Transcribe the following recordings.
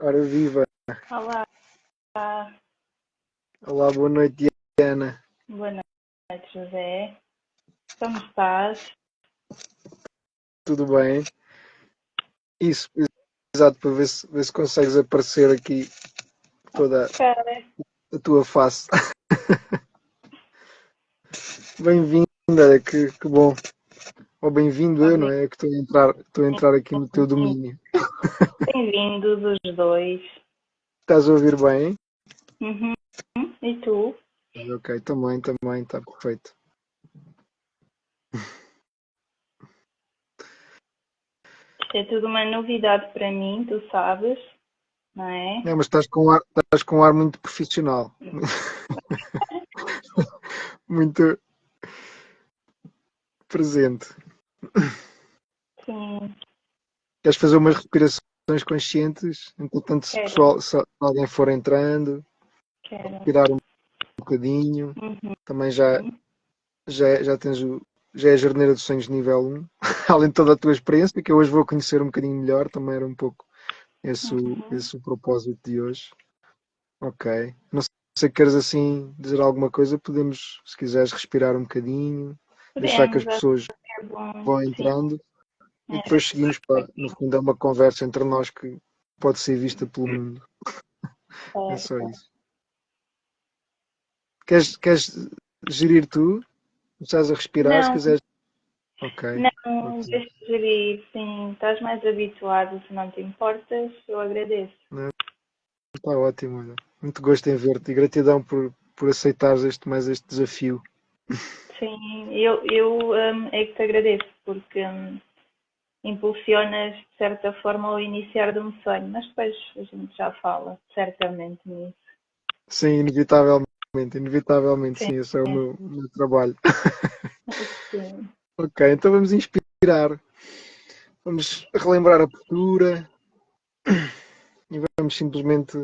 Ora viva! Olá, Olá, boa noite, Diana. boa noite, José. Como estás? Tudo bem? Isso, exato, para ver se consegues aparecer aqui toda Ok. a tua face. Bem-vinda, que bom. Ou bem-vindo eu, não Obrigada. é? Que estou a entrar aqui no teu domínio. Bem-vindos os dois. Estás a ouvir bem? Uhum. E tu? Ok, também, está perfeito. Isto é tudo uma novidade para mim, tu sabes, não é? É, mas estás com um ar muito profissional. Muito presente. Sim, Queres fazer umas respirações conscientes? Entretanto, se quero, pessoal, se alguém for entrando, quero. respirar um bocadinho. Uhum. Também já tens já é a jardineira dos sonhos nível 1. Além de toda a tua experiência, que eu hoje vou conhecer um bocadinho melhor, também era um pouco Uhum. esse o propósito de hoje. Ok. Não sei se queres assim dizer alguma coisa, podemos, se quiseres, respirar um bocadinho, deixar que as Podemos, acho pessoas que é bom. vão Sim, entrando e era depois isso. seguimos para, no fundo, é uma conversa entre nós que pode ser vista pelo mundo. É só Certo. isso. Queres gerir tu? Estás a respirar, se Não, quiseres. Ok. não, Ok. deixa-te ir, sim. Estás mais habituado, se não te importas, eu agradeço. Está ótimo, olha. Muito gosto em ver-te e gratidão por aceitares mais este desafio. Sim, eu é que te agradeço, porque impulsionas, de certa forma, ao iniciar de um sonho, mas depois a gente já fala, certamente, nisso. Sim, inevitavelmente, Sim, sim, esse é o meu trabalho. sim. Ok, então vamos inspirar, vamos relembrar a postura e vamos simplesmente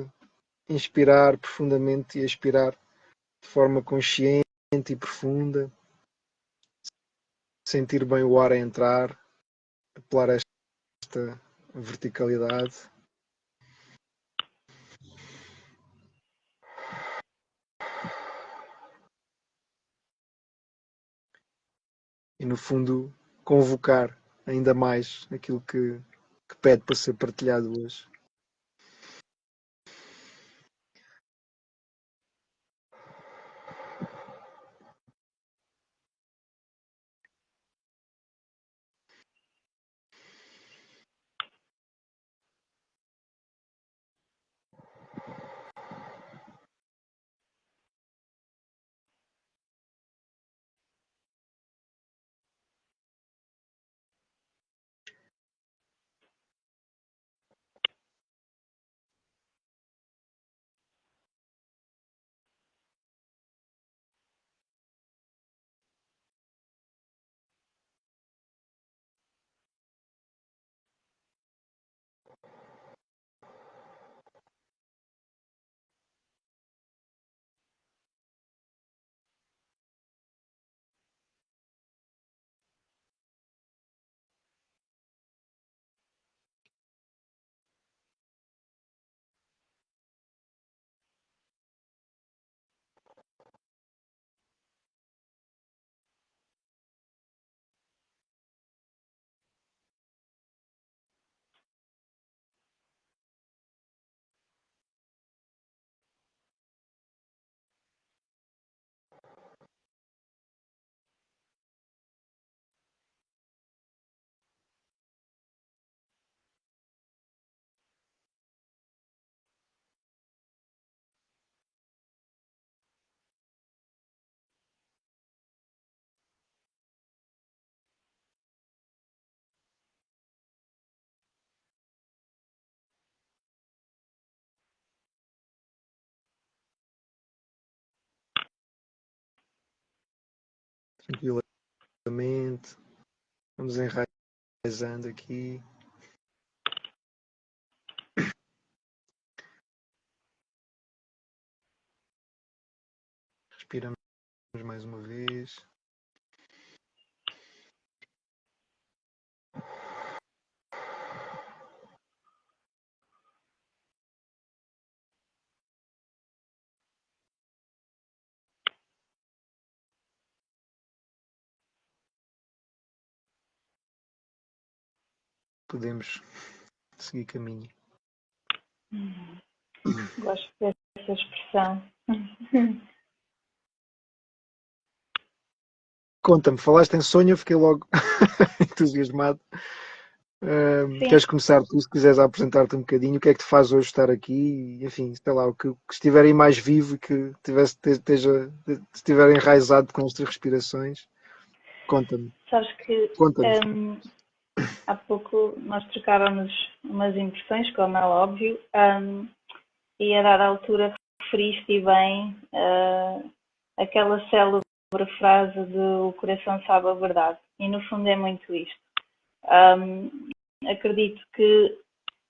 inspirar profundamente e expirar de forma consciente e profunda, sentir bem o ar a entrar, apelar a esta verticalidade e, no fundo, convocar ainda mais aquilo que pede para ser partilhado hoje. Tranquilamente, vamos enraizando aqui, respiramos mais uma vez. podemos seguir caminho. Gosto dessa expressão. Conta-me, falaste em sonho, eu fiquei logo entusiasmado. Queres começar tu, se quiseres apresentar-te um bocadinho, o que é que te faz hoje estar aqui, enfim, sei lá, o que estiver aí mais vivo e que estiver enraizado com as tuas respirações, conta-me. Sabes que Conta-nos. há pouco nós trocávamos umas impressões, como é óbvio, e a dada altura referiste bem aquela célebre frase de o coração sabe a verdade. E no fundo é muito isto. Acredito que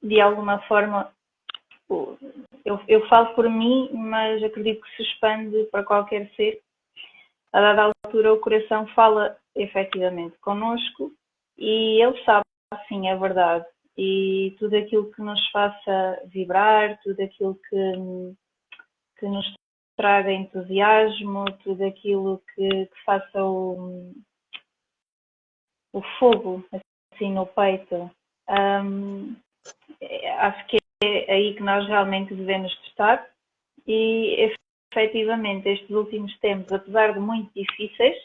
de alguma forma eu falo por mim, mas acredito que se expande para qualquer ser. A dada altura o coração fala efetivamente connosco e ele sabe sim a verdade. E tudo aquilo que nos faça vibrar, tudo aquilo que nos traga entusiasmo, tudo aquilo que faça o fogo assim no peito. Acho que é aí que nós realmente devemos estar e efetivamente estes últimos tempos, apesar de muito difíceis,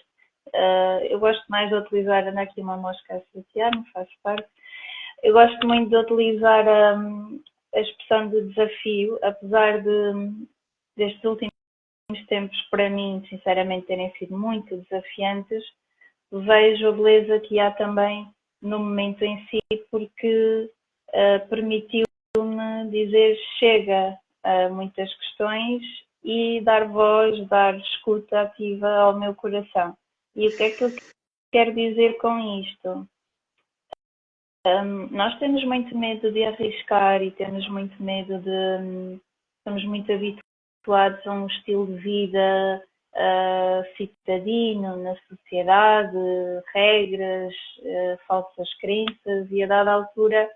eu gosto mais de utilizar, anda aqui uma mosca a associar-me, faz parte, eu gosto muito de utilizar a expressão de desafio, apesar destes últimos tempos para mim, sinceramente, terem sido muito desafiantes, vejo a beleza que há também no momento em si, porque permitiu-me dizer chega a muitas questões e dar voz, dar escuta ativa ao meu coração. E o que é que eu quero dizer com isto? Nós temos muito medo de arriscar e temos muito medo estamos muito habituados a um estilo de vida citadino na sociedade, regras, falsas crenças e a dada altura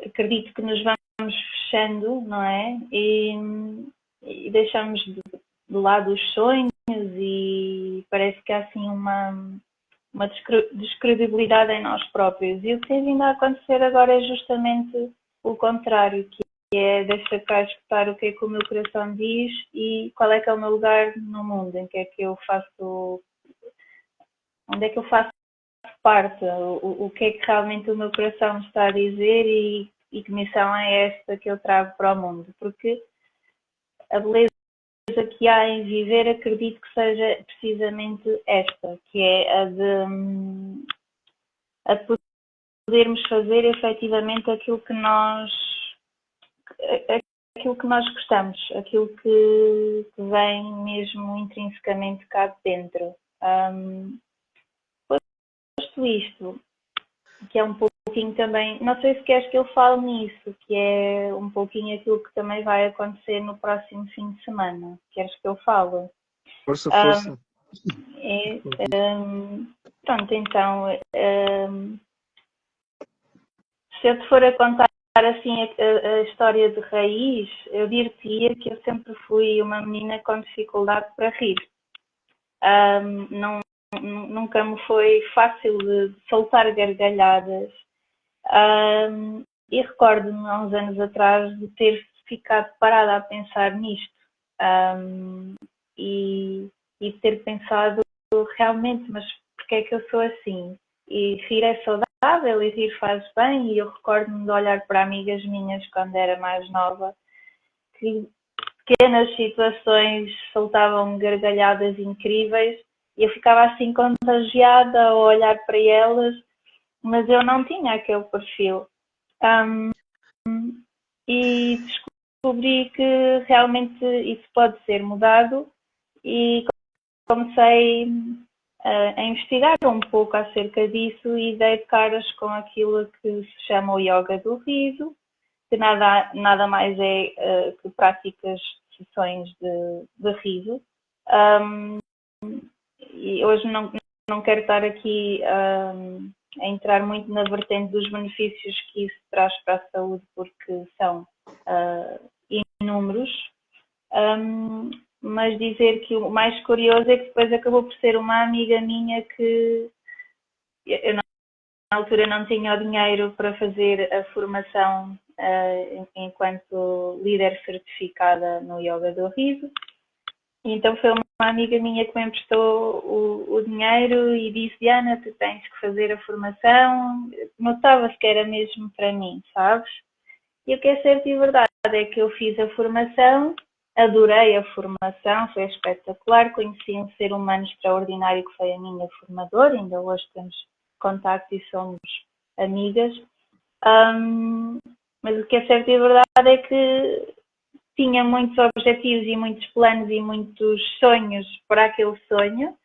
acredito que nos vamos fechando, não é? E deixamos de lado os sonhos e parece que há assim uma descredibilidade em nós próprios. E o que tem vindo a acontecer agora é justamente o contrário, que é deixar cá escutar o que é que o meu coração diz e qual é que é o meu lugar no mundo, em que é que eu faço, onde é que eu faço parte, o que é que realmente o meu coração está a dizer e que missão é esta que eu trago para o mundo, porque a beleza que há em viver acredito que seja precisamente esta, que é a de podermos fazer efetivamente aquilo que nós gostamos, aquilo que vem mesmo intrinsecamente cá de dentro. Posto isto, que é um pouquinho também, não sei se queres que eu fale nisso, que é um pouquinho aquilo que também vai acontecer no próximo fim de semana. Queres que eu fale? Força, força. Pronto, então, se eu te for a contar assim a história de raiz, eu dir-te-ia que eu sempre fui uma menina com dificuldade para rir. Nunca me foi fácil de soltar gargalhadas. E recordo-me há uns anos atrás de ter ficado parada a pensar nisto e de ter pensado realmente, mas porquê é que eu sou assim? E rir é saudável e rir faz bem, e eu recordo-me de olhar para amigas minhas quando era mais nova que pequenas situações soltavam gargalhadas incríveis e eu ficava assim contagiada ao olhar para elas, mas eu não tinha aquele perfil. E descobri que realmente isso pode ser mudado e comecei a investigar um pouco acerca disso e dei de caras com aquilo que se chama o yoga do riso, que nada mais é que práticas de sessões de riso. E hoje não quero estar aqui a entrar muito na vertente dos benefícios que isso traz para a saúde, porque são inúmeros, mas dizer que o mais curioso é que depois acabou por ser uma amiga minha que eu altura não tinha o dinheiro para fazer a formação enquanto líder certificada no Yoga do Riso. Então foi uma amiga minha que me emprestou o dinheiro e disse: Diana, tu tens que fazer a formação. Notava-se que era mesmo para mim, sabes? E o que é certo e verdade é que eu fiz a formação, adorei a formação, foi espetacular, conheci um ser humano extraordinário que foi a minha formadora, ainda hoje temos contacto e somos amigas. Mas o que é certo e verdade é que tinha muitos objetivos e muitos planos e muitos sonhos para aquele sonho,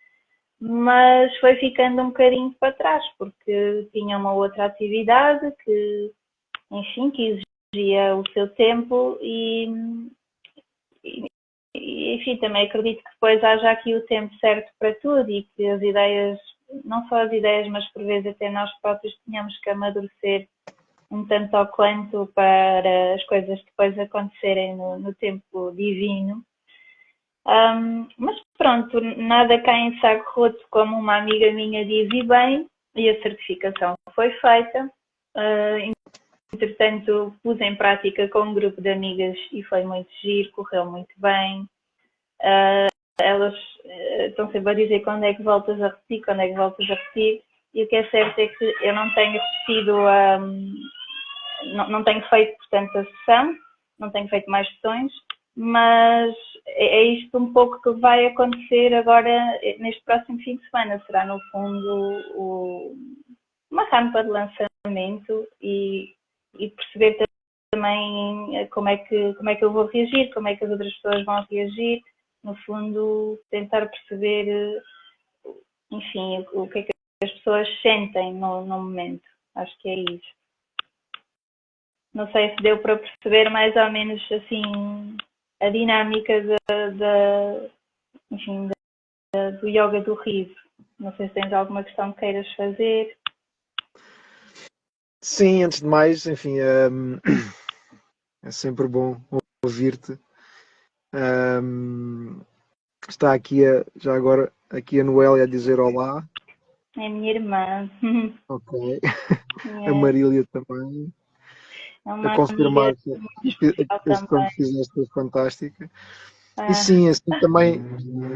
mas foi ficando um bocadinho para trás, porque tinha uma outra atividade que, enfim, que exigia o seu tempo e, enfim, também acredito que depois haja aqui o tempo certo para tudo e que as ideias, não só as ideias, mas por vezes até nós próprios tenhamos que amadurecer um tanto ao quanto para as coisas depois acontecerem no tempo divino. Mas pronto, nada cai em saco roto, como uma amiga minha diz, e bem, e a certificação foi feita. Entretanto, pus em prática com um grupo de amigas e foi muito giro, correu muito bem. Elas estão sempre a dizer quando é que voltas a repetir, quando é que voltas a repetir. E o que é certo é que eu não tenho repetido, não tenho feito, portanto, a sessão, não tenho feito mais sessões, mas é isto um pouco que vai acontecer agora neste próximo fim de semana. Será, no fundo, uma rampa de lançamento e perceber também como é que eu vou reagir, como é que as outras pessoas vão reagir. No fundo, tentar perceber, enfim, o que é que as pessoas sentem no momento. Acho que é isso. Não sei se deu para perceber mais ou menos assim a dinâmica enfim, do yoga do riso. Não sei se tens alguma questão que queiras fazer. Sim, antes de mais, enfim, é sempre bom ouvir-te. Está aqui já agora aqui a Noélia a dizer olá. É a minha irmã. Ok. É, A Marília também. é A uma amiga confirmar que especial a questão também. que fizeste foi fantástica. E Ah, sim, assim também,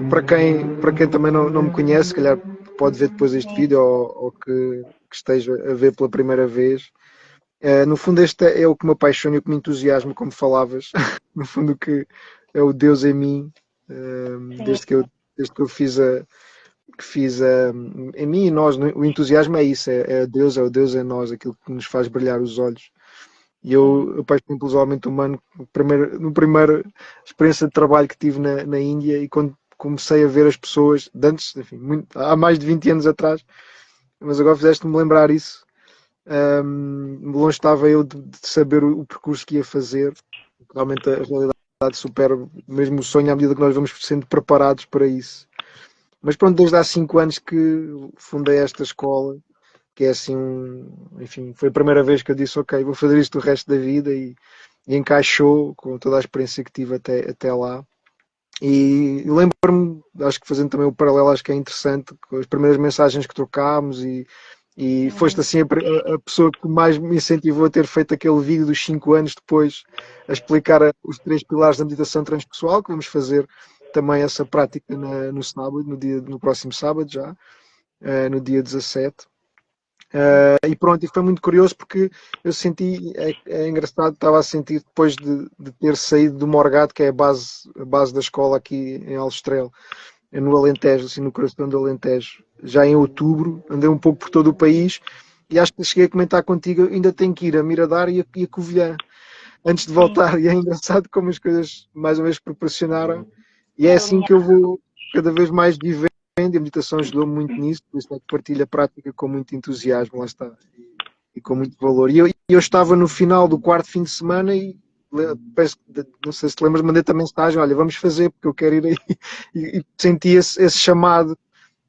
para quem também não me conhece, se calhar pode ver depois este sim, vídeo ou que esteja a ver pela primeira vez. No fundo, este é o que me apaixona e o que me entusiasma, como falavas. No fundo, o que é o Deus em mim, sim, desde que eu em mim e nós. O entusiasmo é isso, é o Deus em nós, aquilo que nos faz brilhar os olhos. E sim, eu apaixonei pelo desenvolvimento humano no primeira experiência de trabalho que tive na Índia e quando comecei a ver as pessoas, de antes, enfim, há mais de 20 anos atrás, mas agora fizeste-me lembrar isso. Longe estava eu de saber o percurso que ia fazer. Realmente a realidade supera mesmo o sonho à medida que nós vamos sendo preparados para isso. Mas pronto, desde há 5 anos que fundei esta escola, que é assim, enfim, foi a primeira vez que eu disse, ok, vou fazer isto o resto da vida e encaixou com toda a experiência que tive até lá. E lembro-me, acho que fazendo também o paralelo, acho que é interessante, com as primeiras mensagens que trocámos e foste sim, assim a pessoa que mais me incentivou a ter feito aquele vídeo dos 5 anos depois, a explicar os 3 pilares da meditação transpessoal, que vamos fazer também essa prática no sábado, no próximo sábado já, no dia 17. E pronto, e foi muito curioso porque eu senti, é engraçado, estava a sentir depois de ter saído do Morgado, que é a base da escola aqui em Aljustrel, no Alentejo, assim no coração do Alentejo, já em outubro, andei um pouco por todo o país e acho que cheguei a comentar contigo, ainda tenho que ir a Miradar e a Covilhã antes de sim. voltar, e é engraçado como as coisas mais ou menos proporcionaram, e é assim que eu Alinhar. vou cada vez mais vivendo, e a meditação ajudou muito nisso, por isso é que partilho a prática com muito entusiasmo, lá está, e com muito valor. E eu estava no final do quarto fim de semana e penso, não sei se te lembras, mandei também mensagem, olha, vamos fazer, porque eu quero ir aí, e senti esse chamado,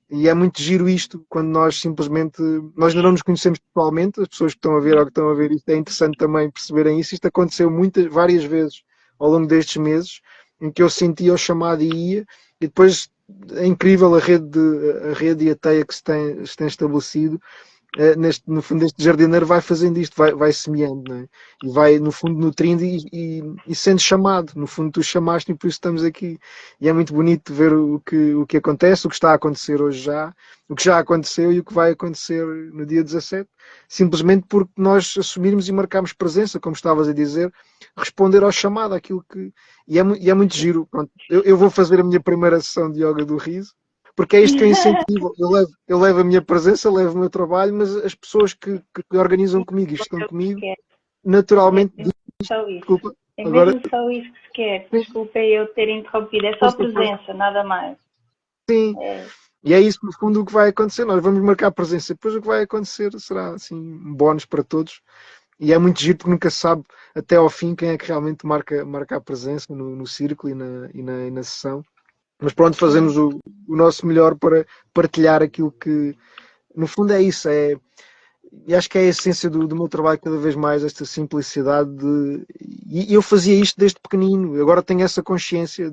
e é muito giro isto, quando nós ainda não nos conhecemos pessoalmente, as pessoas que estão a ver ou que estão a ver isto, é interessante também perceberem isso. Isto aconteceu várias vezes ao longo destes meses, em que eu sentia o chamado e ia, e depois é incrível a rede e a teia que se tem estabelecido, no fundo, este jardineiro vai fazendo isto, vai semeando, não é? E vai, no fundo, nutrindo e sendo chamado. No fundo, tu chamaste e por isso estamos aqui. E é muito bonito ver o que acontece, o que está a acontecer hoje já, o que já aconteceu e o que vai acontecer no dia 17, simplesmente porque nós assumirmos e marcarmos presença, como estavas a dizer, responder ao chamado, aquilo que. E é muito giro. Pronto, eu vou fazer a minha primeira sessão de yoga do riso, porque é isto que eu incentivo. Eu levo a minha presença, levo o meu trabalho, mas as pessoas que organizam comigo e estão comigo, É naturalmente, mesmo só isso. desculpa, É agora, mesmo só isso que se quer. sim, Desculpa eu ter interrompido. É só força, força. presença, nada mais. Sim, É, e é isso, no fundo, o que vai acontecer. Nós vamos marcar presença, depois o que vai acontecer será, assim, um bónus para todos. E é muito giro porque nunca se sabe até ao fim quem é que realmente marca a presença no círculo e na sessão. Mas pronto, fazemos o nosso melhor para partilhar aquilo que, no fundo, é isso. E acho que é a essência do meu trabalho cada vez mais, esta simplicidade e eu fazia isto desde pequenino, agora tenho essa consciência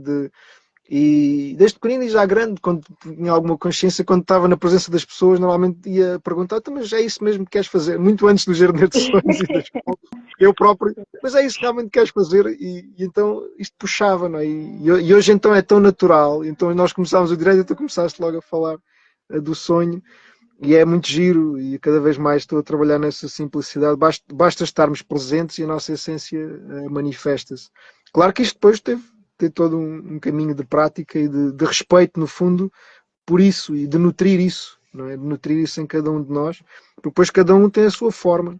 e desde pequenino e já grande, quando tinha alguma consciência, quando estava na presença das pessoas, normalmente ia perguntar, "Então, mas é isso mesmo que queres fazer?" Muito antes do jardineiro de sonhos e da escola, eu próprio, mas é isso que realmente queres fazer? E então isto puxava, não é? E hoje então é tão natural, então nós começámos o direito e tu começaste logo a falar do sonho, e é muito giro e cada vez mais estou a trabalhar nessa simplicidade. Basta estarmos presentes e a nossa essência manifesta-se. Claro que isto depois teve todo um caminho de prática e de respeito, no fundo, por isso e de nutrir isso, não é? De nutrir isso em cada um de nós, porque depois cada um tem a sua forma.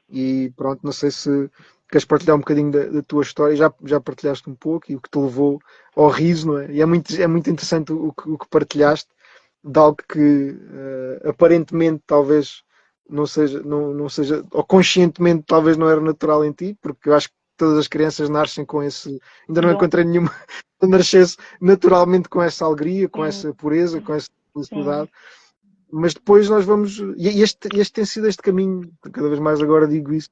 E pronto, não sei se queres partilhar um bocadinho da tua história, já partilhaste um pouco e o que te levou ao riso, não é? E é muito interessante o que partilhaste de algo que aparentemente talvez não seja, ou conscientemente talvez não era natural em ti, porque eu acho que todas as crianças nascem com esse, ainda não dom. encontrei nenhuma que nascesse naturalmente com essa alegria, com Sim, essa pureza, com essa sim. felicidade, mas depois nós vamos, e este tem sido este caminho, cada vez mais agora digo isso,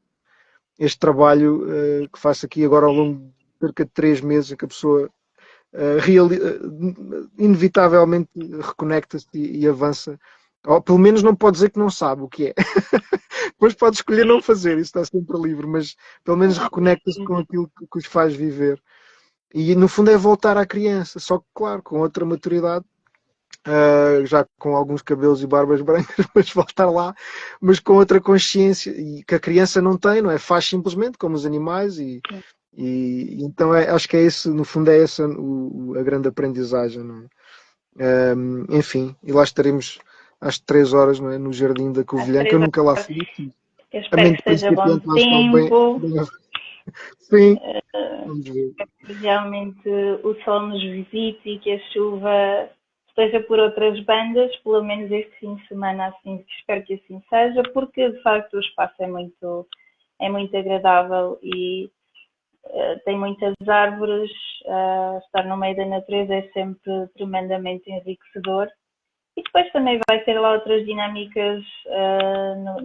este trabalho que faço aqui agora ao longo de cerca de 3 meses, em que a pessoa inevitavelmente reconecta-se e avança. Ou pelo menos não pode dizer que não sabe o que é. Depois pode escolher não fazer, isso está sempre livre, mas pelo menos reconecta-se com aquilo que os faz viver. E no fundo é voltar à criança, só que claro, com outra maturidade, já com alguns cabelos e barbas brancas, mas voltar lá, mas com outra consciência, e que a criança não tem, não é? Faz simplesmente como os animais, então acho que é esse, no fundo, é essa a grande aprendizagem, não é? Enfim, e lá estaremos às 3 horas, não é? No Jardim da Às Covilhã, que eu 3 horas. nunca lá fui, Eu a espero que mente esteja bom principiante, lá está tempo. bem. Sim, eh, vamos ver. que realmente o sol nos visite e que a chuva esteja por outras bandas, pelo menos este fim de semana, assim, espero que assim seja, porque de facto o espaço é muito agradável e tem muitas árvores, estar no meio da natureza é sempre tremendamente enriquecedor. E depois também vai ter lá outras dinâmicas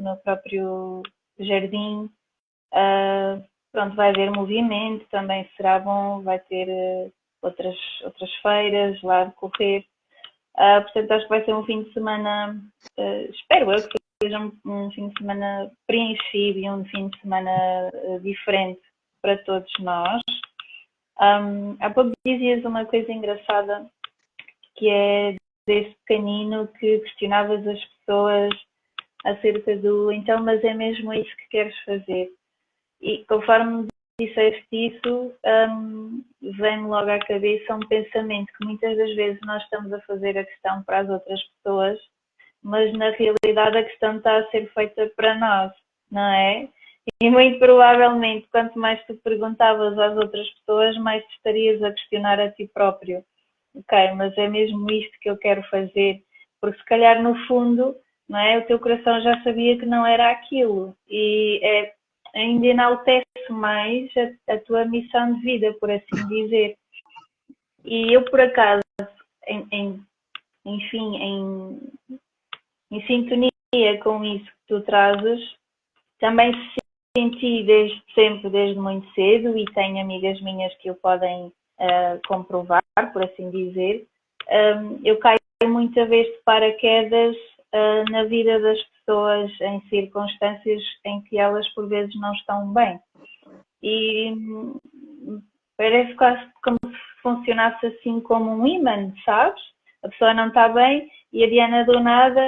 no próprio jardim. Pronto, vai haver movimento, também será bom, vai ter outras feiras lá a decorrer. Portanto, acho que vai ser um fim de semana, espero eu que seja um fim de semana preenchido e um fim de semana diferente para todos nós. Há pouco dizias uma coisa engraçada, que é desde pequenino que questionavas as pessoas acerca do então, mas é mesmo isso que queres fazer? E conforme disseste isso, vem-me logo à cabeça um pensamento que muitas das vezes nós estamos a fazer a questão para as outras pessoas, mas na realidade a questão está a ser feita para nós, não é? E muito provavelmente, quanto mais tu perguntavas às outras pessoas, mais te estarias a questionar a ti próprio. Ok, mas é mesmo isto que eu quero fazer, porque se calhar no fundo, não é, o teu coração já sabia que não era aquilo e ainda enaltece mais a tua missão de vida, por assim dizer. E eu por acaso, enfim, em sintonia com isso que tu trazes, também senti desde sempre, desde muito cedo, e tenho amigas minhas que o podem comprovar, por assim dizer, eu caio muita vez de paraquedas na vida das pessoas em circunstâncias em que elas por vezes não estão bem. E parece quase como se funcionasse assim como um imã, sabes? A pessoa não está bem e a Diana do nada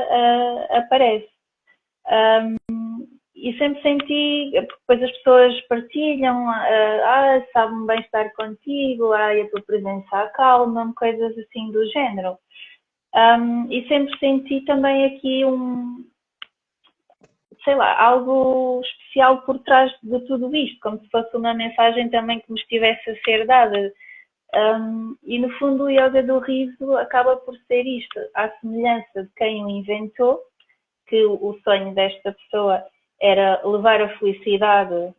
aparece. E sempre senti, depois as pessoas partilham, sabe-me bem estar contigo, a tua presença acalma-me, coisas assim do género. E sempre senti também aqui sei lá, algo especial por trás de tudo isto, como se fosse uma mensagem também que me estivesse a ser dada. E no fundo o yoga do riso acaba por ser isto, à semelhança de quem o inventou, que o sonho desta pessoa era levar a felicidade,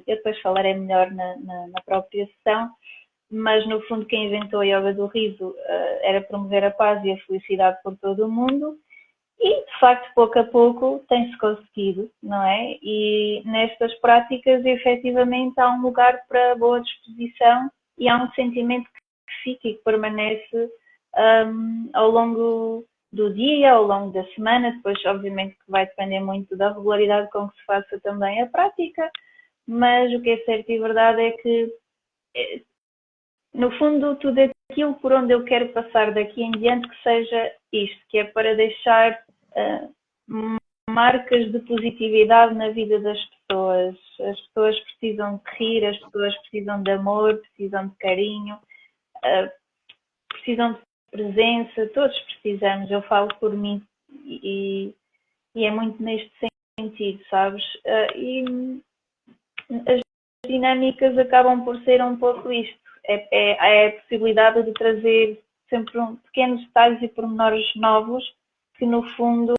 eu depois falarei melhor na própria sessão, mas no fundo quem inventou a yoga do riso era promover a paz e a felicidade por todo o mundo. E, de facto, pouco a pouco tem-se conseguido, não é? E nestas práticas, efetivamente, há um lugar para boa disposição e há um sentimento que fica e que permanece ao longo do dia, ao longo da semana. Depois, obviamente, que vai depender muito da regularidade com que se faça também a prática, mas o que é certo e verdade é que, no fundo, tudo aquilo por onde eu quero passar daqui em diante que seja isto, que é para deixar marcas de positividade na vida das pessoas. As pessoas precisam de rir, as pessoas precisam de amor, precisam de carinho, precisam de presença, todos precisamos, eu falo por mim e é muito neste sentido, sabes? E as dinâmicas acabam por ser um pouco isto, é a possibilidade de trazer sempre pequenos detalhes e pormenores novos que no fundo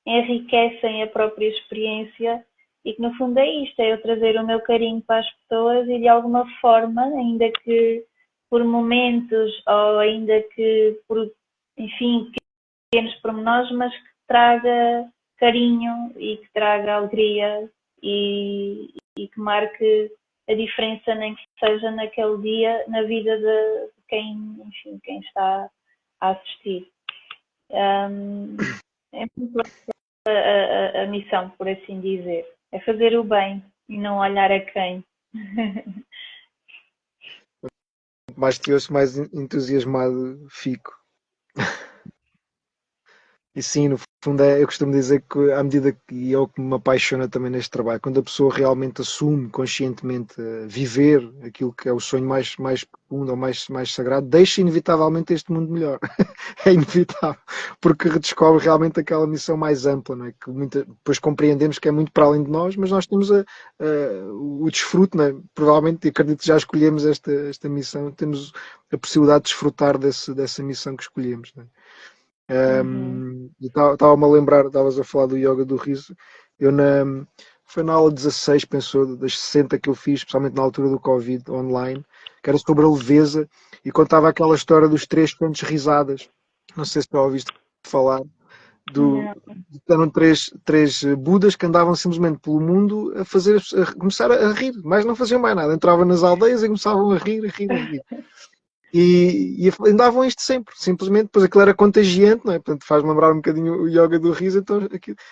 enriquecem a própria experiência e que no fundo é isto, é eu trazer o meu carinho para as pessoas e de alguma forma, ainda que por momentos ou ainda que por, enfim, pequenos pormenores, mas que traga carinho e que traga alegria e que marque a diferença, nem que seja naquele dia, na vida de quem, enfim, quem está a assistir. É muito a missão, por assim dizer. É fazer o bem e não olhar a quem. Mais te ouço, mais entusiasmado fico. E sim, no fundo, eu costumo dizer que à medida que é o que me apaixona também neste trabalho, quando a pessoa realmente assume conscientemente viver aquilo que é o sonho mais profundo ou mais sagrado, deixa inevitavelmente este mundo melhor. É inevitável, porque redescobre realmente aquela missão mais ampla, não é? Que depois compreendemos que é muito para além de nós, mas nós temos o desfrute, não é? Provavelmente, acredito que já escolhemos esta missão, temos a possibilidade de desfrutar dessa missão que escolhemos, não é? Estava-me a lembrar, estavas a falar do yoga do riso. Foi na aula 16, pensou, das 60 que eu fiz, especialmente na altura do Covid, online, que era sobre a leveza, e contava aquela história dos três cantos risadas. Não sei se já ouviste falar. Não. Eram três Budas que andavam simplesmente pelo mundo começar a rir, mas não faziam mais nada. Entravam nas aldeias e começavam a rir, a rir, a rir. E andavam isto sempre, simplesmente, depois aquilo era contagiante, não é? Portanto, faz-me lembrar um bocadinho o yoga do riso, então,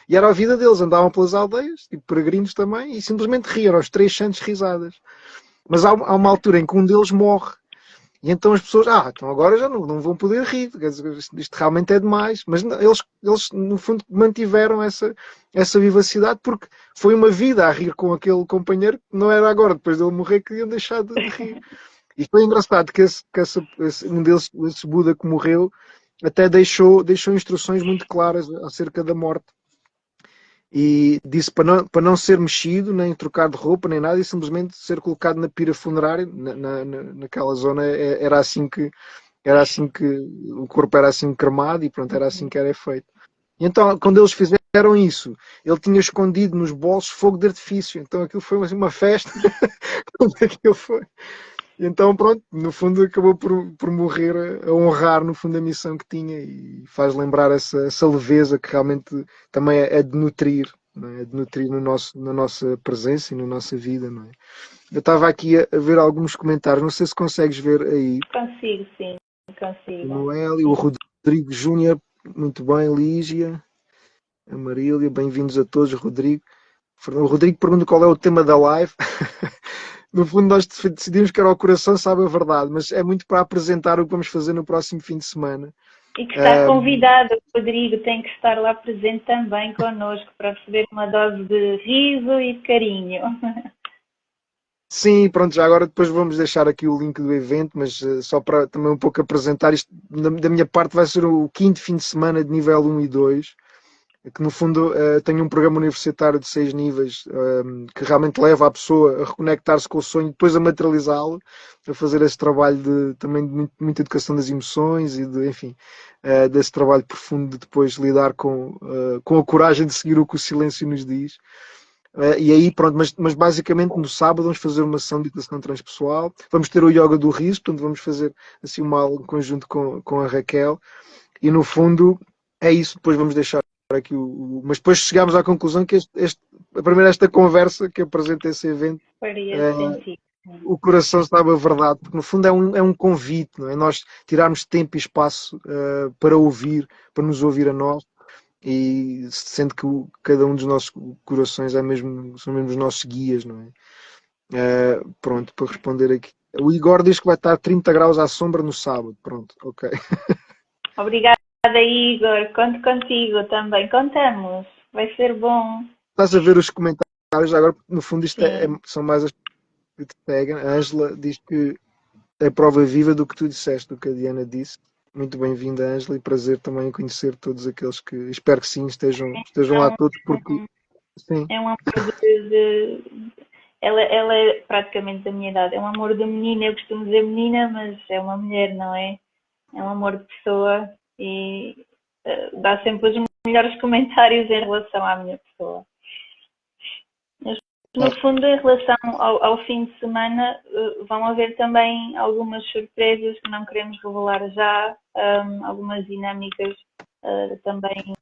e era a vida deles, andavam pelas aldeias, tipo peregrinos também, e simplesmente riam, os três santos risadas. Mas há uma altura em que um deles morre, e então as pessoas, então agora já não vão poder rir, isto realmente é demais, mas eles no fundo mantiveram essa vivacidade, porque foi uma vida a rir com aquele companheiro, que não era agora, depois dele morrer, que iam deixar de rir. E foi engraçado que um deles, esse Buda que morreu, até deixou instruções muito claras acerca da morte. E disse para não ser mexido, nem trocar de roupa, nem nada, e simplesmente ser colocado na pira funerária, naquela zona, era assim que o corpo era assim cremado e pronto, era assim que era feito. E então, quando eles fizeram isso, ele tinha escondido nos bolsos fogo de artifício. Então aquilo foi assim, uma festa. Quando aquilo foi. Então, pronto, no fundo acabou por morrer a honrar, no fundo, a missão que tinha e faz lembrar essa leveza que realmente também é de nutrir, não é? É de nutrir na nossa presença e na nossa vida, não é? Eu estava aqui a ver alguns comentários, não sei se consegues ver aí. Consigo, sim, O consigo. Noel e o Rodrigo Júnior, muito bem, Lígia. a Marília, bem-vindos a todos, Rodrigo. O Rodrigo pergunta qual é o tema da live. No fundo, nós decidimos que era o coração, sabe a verdade, mas é muito para apresentar o que vamos fazer no próximo fim de semana. E que está convidado, Rodrigo, tem que estar lá presente também connosco para receber uma dose de riso e de carinho. Sim, pronto, já agora depois vamos deixar aqui o link do evento, mas só para também um pouco apresentar isto, da minha parte vai ser o quinto fim de semana de nível 1 e 2, que no fundo tenho um programa universitário de 6 níveis, que realmente leva a pessoa a reconectar-se com o sonho, depois a materializá-lo, a fazer esse trabalho também de muita educação das emoções e enfim, desse trabalho profundo de depois lidar com a coragem de seguir o que o silêncio nos diz. E aí, pronto, mas basicamente no sábado vamos fazer uma sessão de educação transpessoal, vamos ter o yoga do riso, portanto vamos fazer assim uma aula em conjunto com a Raquel, e no fundo é isso, depois vamos deixar aqui mas depois chegámos à conclusão que esta conversa que apresenta esse evento, Faria sentido. o coração sabe a verdade, porque no fundo é um convite, não é? Nós tirarmos tempo e espaço para ouvir, para nos ouvir a nós, e sendo que cada um dos nossos corações são mesmo os nossos guias, não é? Pronto, para responder aqui. O Igor diz que vai estar 30 graus à sombra no sábado. Pronto, ok. Obrigada, Igor. Conto contigo também. Contamos. Vai ser bom. Estás a ver os comentários agora, porque no fundo isto Sim. são mais as que te pegam. A Ângela diz que é prova viva do que tu disseste, do que a Diana disse. Muito bem-vinda, Ângela, e prazer também em conhecer todos aqueles que espero que sim estejam lá todos, porque sim. É um amor ela é praticamente da minha idade. É um amor de menina. Eu costumo dizer menina, mas é uma mulher, não é? É um amor de pessoa e dá sempre os melhores comentários em relação à minha pessoa. Mas, no fundo, em relação ao fim de semana, vão haver também algumas surpresas que não queremos revelar já, algumas dinâmicas também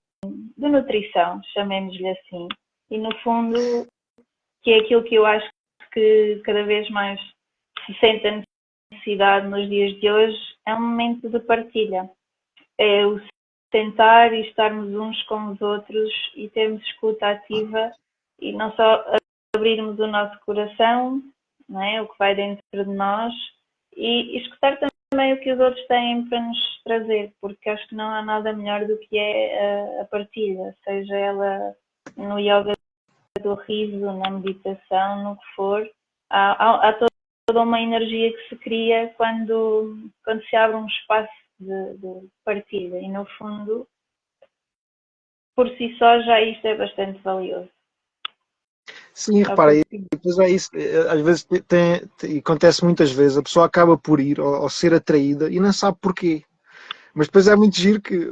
de nutrição, chamemos-lhe assim. E, no fundo, que é aquilo que eu acho que cada vez mais se sente a necessidade nos dias de hoje, é um momento de partilha. É o sentar e estarmos uns com os outros e termos escuta ativa e não só abrirmos o nosso coração, não é? O que vai dentro de nós e escutar também o que os outros têm para nos trazer, porque acho que não há nada melhor do que é a partilha, seja ela no yoga do riso, na meditação, no que for. Há toda uma energia que se cria quando se abre um espaço de partilha e, no fundo, por si só já isto é bastante valioso. Sim, repara, depois é isso, às vezes e acontece muitas vezes, a pessoa acaba por ir ou ser atraída e não sabe porquê. Mas depois é muito giro que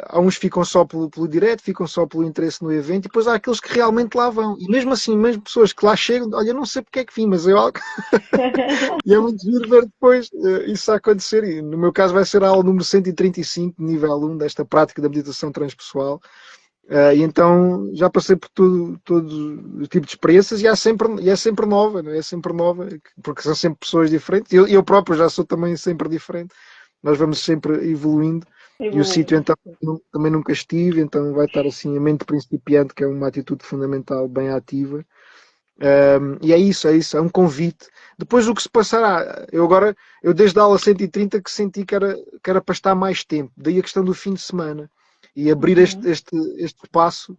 há uns que ficam só pelo direto, ficam só pelo interesse no evento, e depois há aqueles que realmente lá vão. E mesmo assim, mesmo pessoas que lá chegam, olha, eu não sei porque é que vim, mas eu... E é muito giro ver depois isso acontecer. E no meu caso vai ser a aula número 135, nível 1, desta prática da meditação transpessoal. E então já passei por todo o tipo de experiências e é sempre nova, não é? É sempre nova, porque são sempre pessoas diferentes. Eu próprio já sou também sempre diferente. Nós vamos sempre evoluindo. E o sítio então também nunca estive, então vai estar assim a mente principiante, que é uma atitude fundamental, bem ativa. E é um convite. Depois o que se passará, eu desde a aula 130 que senti que era para estar mais tempo, daí a questão do fim de semana e abrir este passo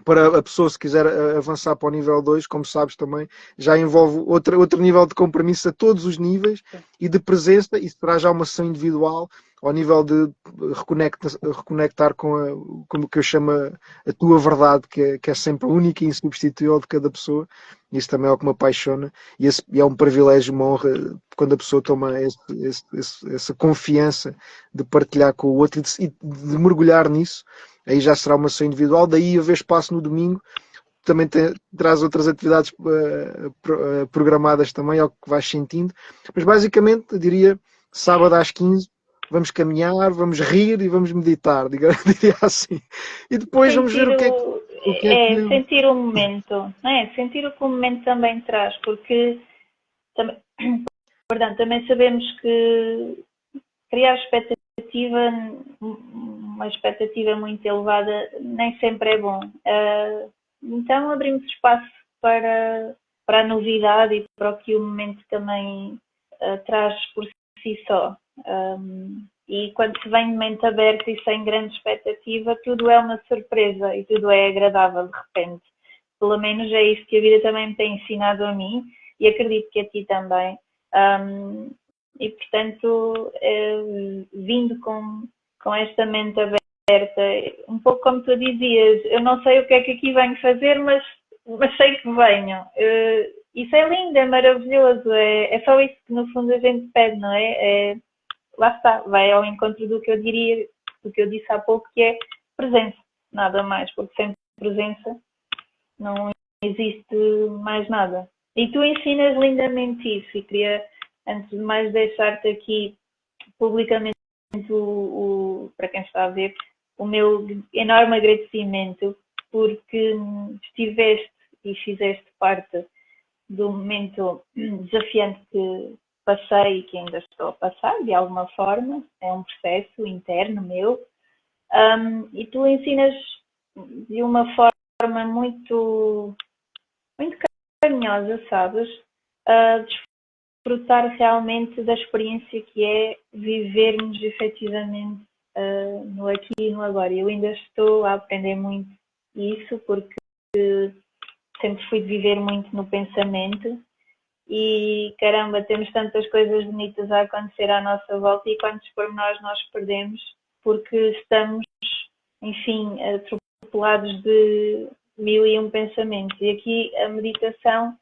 para a pessoa, se quiser avançar para o nível 2, como sabes também, já envolve outro nível de compromisso a todos os níveis e de presença, e será já uma sessão individual ao nível de reconectar com o que eu chamo a tua verdade, que é sempre única e insubstituível de cada pessoa. Isso também é o que me apaixona e é um privilégio, uma honra, quando a pessoa toma essa confiança de partilhar com o outro e de mergulhar nisso. Aí já será uma sessão individual, daí haver espaço no domingo, também traz outras atividades programadas também, ao que vais sentindo, mas basicamente, eu diria, sábado às 15, vamos caminhar, vamos rir e vamos meditar, diria assim. E depois vamos ver o que é que... sentir o momento, não é? Sentir o que o momento também traz, porque também, também sabemos que criar expectativa uma expectativa muito elevada nem sempre é bom. Então abrimos espaço para a novidade e para o que o momento também traz por si só. E quando se vem de mente aberta e sem grande expectativa, tudo é uma surpresa e tudo é agradável de repente. Pelo menos é isso que a vida também me tem ensinado a mim e acredito que a ti também. E portanto, vindo com esta mente aberta, um pouco como tu dizias, eu não sei o que é que aqui venho fazer, mas sei que venho. Isso é lindo, é maravilhoso, é só isso que no fundo a gente pede, não é? Lá está, vai ao encontro do que eu diria, do que eu disse há pouco, que é presença, nada mais, porque sem presença não existe mais nada. E tu ensinas lindamente isso, e queria, antes de mais, deixar-te aqui publicamente, para quem está a ver, o meu enorme agradecimento, porque estiveste e fizeste parte do momento desafiante que passei e que ainda estou a passar, de alguma forma, é um processo interno meu, e tu ensinas de uma forma muito, muito carinhosa, sabes, a desfrutar realmente da experiência que é vivermos efetivamente no aqui e no agora. Eu ainda estou a aprender muito isso, porque sempre fui de viver muito no pensamento e caramba, temos tantas coisas bonitas a acontecer à nossa volta e quantos pormenores nós perdemos porque estamos, enfim, atropelados de mil e um pensamentos. E aqui a meditação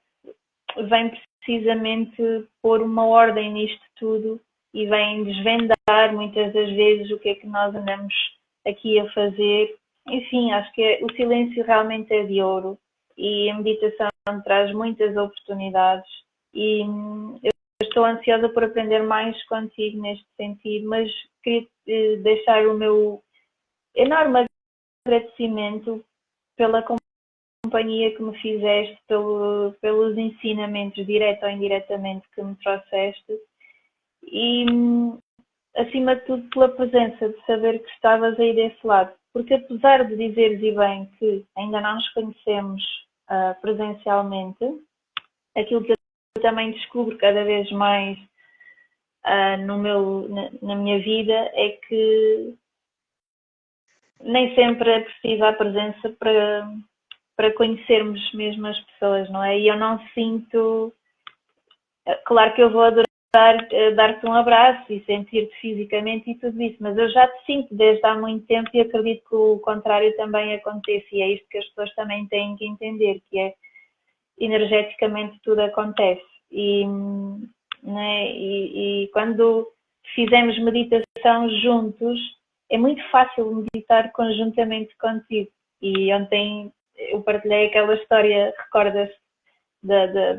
vem precisamente pôr uma ordem nisto tudo e vem desvendar muitas das vezes o que é que nós andamos aqui a fazer. Enfim, acho que o silêncio realmente é de ouro e a meditação traz muitas oportunidades e eu estou ansiosa por aprender mais contigo neste sentido, mas queria deixar o meu enorme agradecimento pela companhia que me fizeste, pelos ensinamentos, direto ou indiretamente, que me trouxeste e, acima de tudo, pela presença, de saber que estavas aí desse lado. Porque apesar de dizeres e bem que ainda não nos conhecemos presencialmente, aquilo que eu também descubro cada vez mais na minha vida é que nem sempre é preciso a presença para conhecermos mesmo as pessoas, não é? E eu não sinto... Claro que eu vou adorar dar-te um abraço e sentir-te fisicamente e tudo isso, mas eu já te sinto desde há muito tempo e acredito que o contrário também aconteça e é isto que as pessoas também têm que entender, que é energeticamente tudo acontece né? E quando fizemos meditação juntos é muito fácil meditar conjuntamente contigo e ontem eu partilhei aquela história, recordas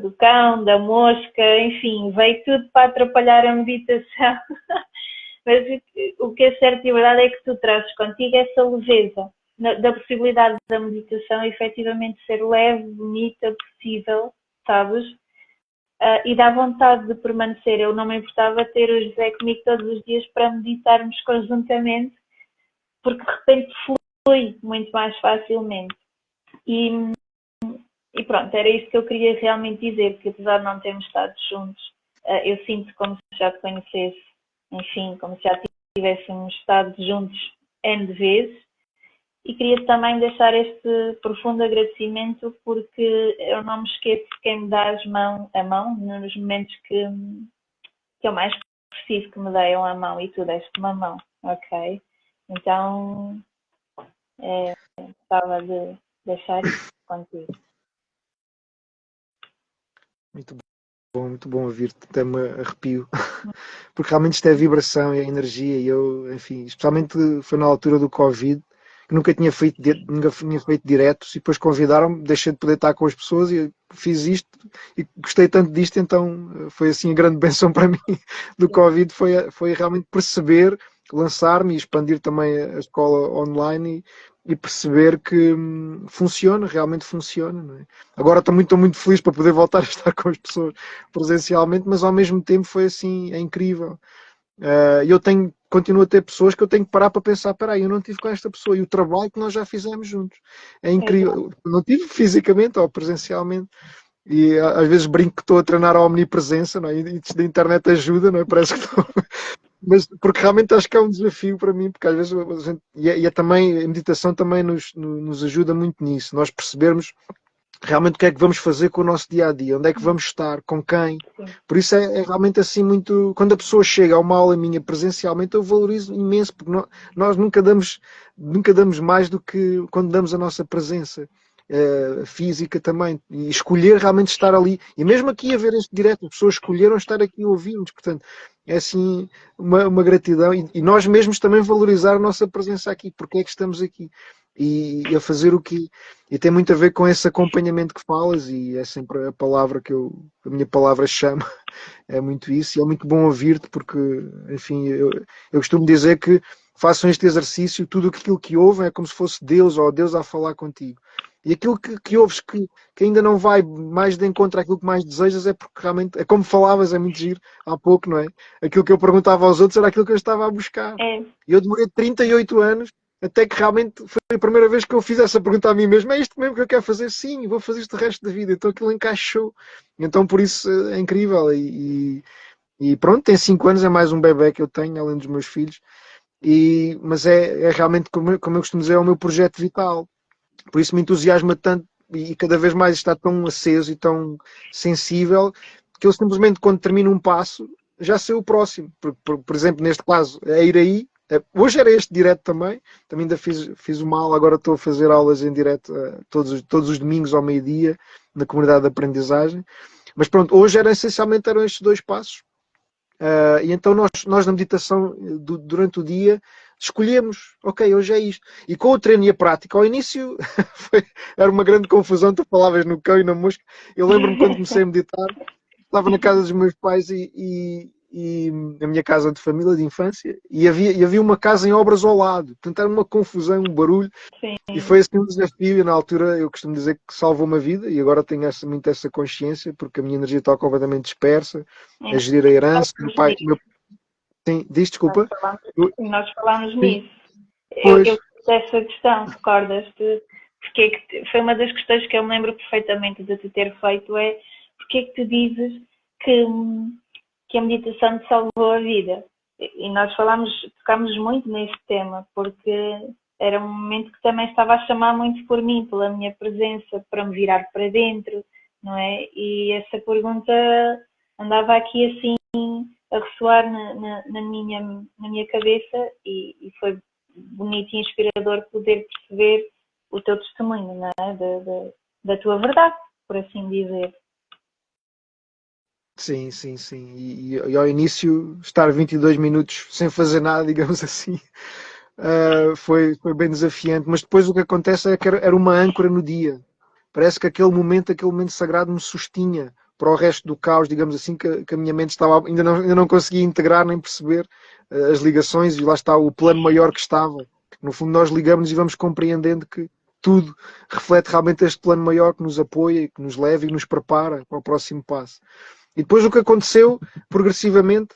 do cão, da mosca, enfim, veio tudo para atrapalhar a meditação. Mas o que é certo e verdade é que tu trazes contigo essa leveza da possibilidade da meditação efetivamente ser leve, bonita, possível, sabes? E dá vontade de permanecer. Eu não me importava ter o José comigo todos os dias para meditarmos conjuntamente, porque de repente flui muito mais facilmente. E pronto, era isso que eu queria realmente dizer, que apesar de não termos estado juntos, eu sinto como se já te conhecesse, enfim, como se já tivéssemos estado juntos N de vezes. E queria também deixar este profundo agradecimento porque eu não me esqueço de quem me dá a mão nos momentos que eu mais preciso que me deem a mão e tu deste uma mão, ok? Então, gostava de deixar isso contigo. Muito bom ouvir-te, até me arrepio, porque realmente isto é a vibração e a energia, e eu, enfim, especialmente foi na altura do Covid, que nunca tinha feito diretos, e depois convidaram-me, deixei de poder estar com as pessoas e fiz isto, e gostei tanto disto, então foi assim a grande benção para mim do Covid, foi realmente perceber, lançar-me e expandir também a escola online e perceber que funciona, realmente funciona, não é? Agora estou muito feliz para poder voltar a estar com as pessoas presencialmente, mas ao mesmo tempo foi assim, é incrível. Eu tenho continuo a ter pessoas que eu tenho que parar para pensar, peraí, eu não tive com esta pessoa, e o trabalho que nós já fizemos juntos. É incrível. Não tive fisicamente ou presencialmente. E às vezes brinco que estou a treinar a omnipresença, não é? E isto da internet ajuda, não é? Parece que estou. Mas porque realmente acho que é um desafio para mim, porque às vezes a gente, e é também, a meditação também nos ajuda muito nisso, nós percebermos realmente o que é que vamos fazer com o nosso dia a dia, onde é que vamos estar, com quem. Por isso é realmente assim muito. Quando a pessoa chega a uma aula minha presencialmente, eu valorizo imenso, porque nós nunca damos mais do que quando damos a nossa presença. Física também, e escolher realmente estar ali, e mesmo aqui a ver este direto, as pessoas escolheram estar aqui a ouvir-nos, portanto, é assim uma gratidão, e nós mesmos também valorizar a nossa presença aqui, porque é que estamos aqui, e a fazer o que, e tem muito a ver com esse acompanhamento que falas, e é sempre a palavra a minha palavra chama, é muito isso, e é muito bom ouvir-te, porque, enfim, eu costumo dizer que façam este exercício, tudo aquilo que ouvem é como se fosse Deus, ou Deus a falar contigo. E aquilo que ouves que ainda não vai mais de encontro àquilo que mais desejas é porque realmente, é como falavas, é muito giro, há pouco, não é? Aquilo que eu perguntava aos outros era aquilo que eu estava a buscar. E eu demorei 38 anos até que realmente foi a primeira vez que eu fiz essa pergunta a mim mesmo. É isto mesmo que eu quero fazer? Sim, vou fazer isto o resto da vida. Então aquilo encaixou. Então por isso é incrível. E pronto, tem 5 anos, é mais um bebé que eu tenho, além dos meus filhos. Mas é realmente, como eu costumo dizer, é o meu projeto vital. Por isso me entusiasma tanto e cada vez mais está tão aceso e tão sensível que eu simplesmente, quando termino um passo, já sei o próximo. Por exemplo, neste caso, é ir aí. Hoje era este direto também ainda fiz uma aula, agora estou a fazer aulas em direto todos os domingos ao meio-dia na comunidade de aprendizagem. Mas pronto, hoje essencialmente eram estes 2 passos. E então nós na meditação, durante o dia, escolhemos, ok, hoje é isto. E com o treino e a prática, ao início era uma grande confusão, tu falavas no cão e na mosca. Eu lembro-me quando comecei a meditar, estava na casa dos meus pais e na minha casa de família, de infância, e havia uma casa em obras ao lado. Portanto, era uma confusão, um barulho. Sim. E foi assim um desafio. E na altura eu costumo dizer que salvou uma vida, e agora tenho muito essa consciência, porque a minha energia está completamente dispersa, a gerir a herança. Sim, diz, desculpa. Nós falámos Sim, nisso. pois. Eu essa questão, recordas-te? Porque é que foi uma das questões que eu me lembro perfeitamente de te ter feito, é porque é que tu dizes que a meditação te salvou a vida? E nós tocámos muito nesse tema, porque era um momento que também estava a chamar muito por mim, pela minha presença, para me virar para dentro, não é? E essa pergunta andava aqui assim a ressoar na minha cabeça e foi bonito e inspirador poder perceber o teu testemunho, não é? Da tua verdade, por assim dizer. Sim, sim, sim. E ao início, estar 22 minutos sem fazer nada, digamos assim, foi bem desafiante. Mas depois o que acontece é que era uma âncora no dia. Parece que aquele momento sagrado me sustinha para o resto do caos, digamos assim, que a minha mente estava, ainda não conseguia integrar nem perceber as ligações, e lá está o plano maior que estava. No fundo, nós ligamos e vamos compreendendo que tudo reflete realmente este plano maior que nos apoia, que nos leva e nos prepara para o próximo passo. E depois o que aconteceu, progressivamente,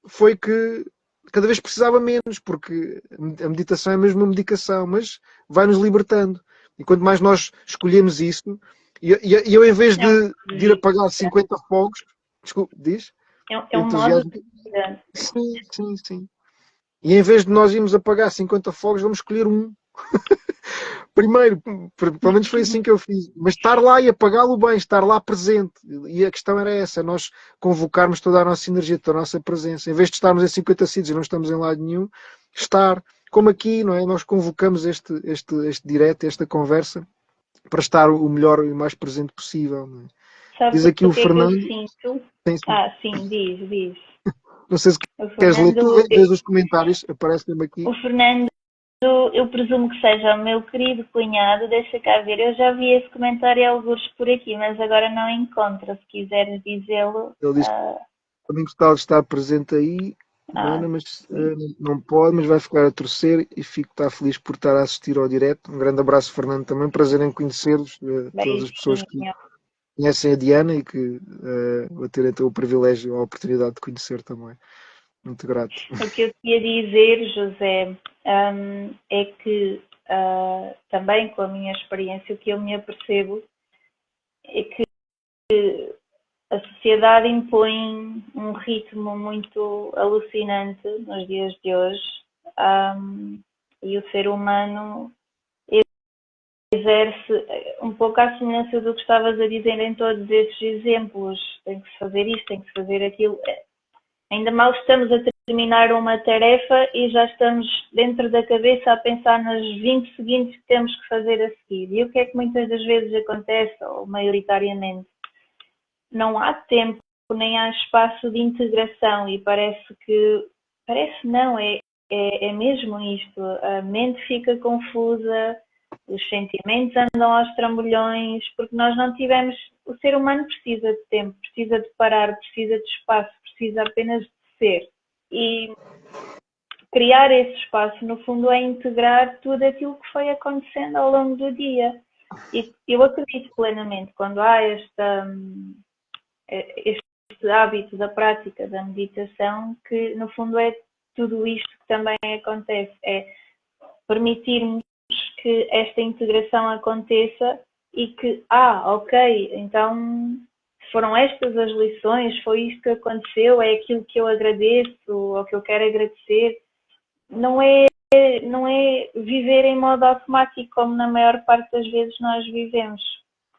foi que cada vez precisava menos, porque a meditação é mesmo uma medicação, mas vai-nos libertando. E quanto mais nós escolhemos isso, e eu em vez de ir apagar 50 fogos, desculpe, diz? É um modo de vida. Sim, sim, sim. E em vez de nós irmos apagar 50 fogos, vamos escolher um. Primeiro, pelo menos foi assim que eu fiz. Mas estar lá e apagá-lo bem, estar lá presente. E a questão era essa, nós convocarmos toda a nossa energia, toda a nossa presença. Em vez de estarmos em 50 sítios e não estamos em lado nenhum, estar como aqui, não é? Nós convocamos este direto, esta conversa, para estar o melhor e o mais presente possível. Não é? Sabes Diz aqui o o que é que eu Fernando. sinto? Sim. Sim, diz. Não sei se O queres ler, tu Fernando, vês os comentários, aparece-me aqui. o Fernando, eu presumo que seja o meu querido cunhado, deixa cá ver. Eu já vi esse comentário alguns por aqui, mas agora não encontro. Se quiseres dizê-lo. Ele diz que também gostava de estar presente aí, Ana, mas não pode, mas vai ficar a torcer e está feliz por estar a assistir ao direto. Um grande abraço, Fernando, também. Prazer em conhecer-vos, todas as pessoas que conhecem a Diana e que vou ter então o privilégio, a oportunidade de conhecer também. Muito grato. O que eu queria dizer, José, é que também com a minha experiência, o que eu me apercebo é que a sociedade impõe um ritmo muito alucinante nos dias de hoje, e o ser humano exerce um pouco à semelhança do que estavas a dizer em todos esses exemplos. Tem que se fazer isto, tem que se fazer aquilo. Ainda mal estamos a terminar uma tarefa e já estamos dentro da cabeça a pensar nas 20 seguintes que temos que fazer a seguir. E o que é que muitas das vezes acontece, ou maioritariamente? Não há tempo nem há espaço de integração e parece não, é mesmo isto. A mente fica confusa, os sentimentos andam aos trambolhões, porque nós não tivemos. O ser humano precisa de tempo, precisa de parar, precisa de espaço, precisa apenas de ser. E criar esse espaço, no fundo, é integrar tudo aquilo que foi acontecendo ao longo do dia. E eu acredito plenamente, quando há este hábito da prática da meditação, que no fundo é tudo isto que também acontece, é permitirmos que esta integração aconteça e que, ok, então foram estas as lições, foi isto que aconteceu, é aquilo que eu agradeço ou que eu quero agradecer. Não é viver em modo automático como na maior parte das vezes nós vivemos,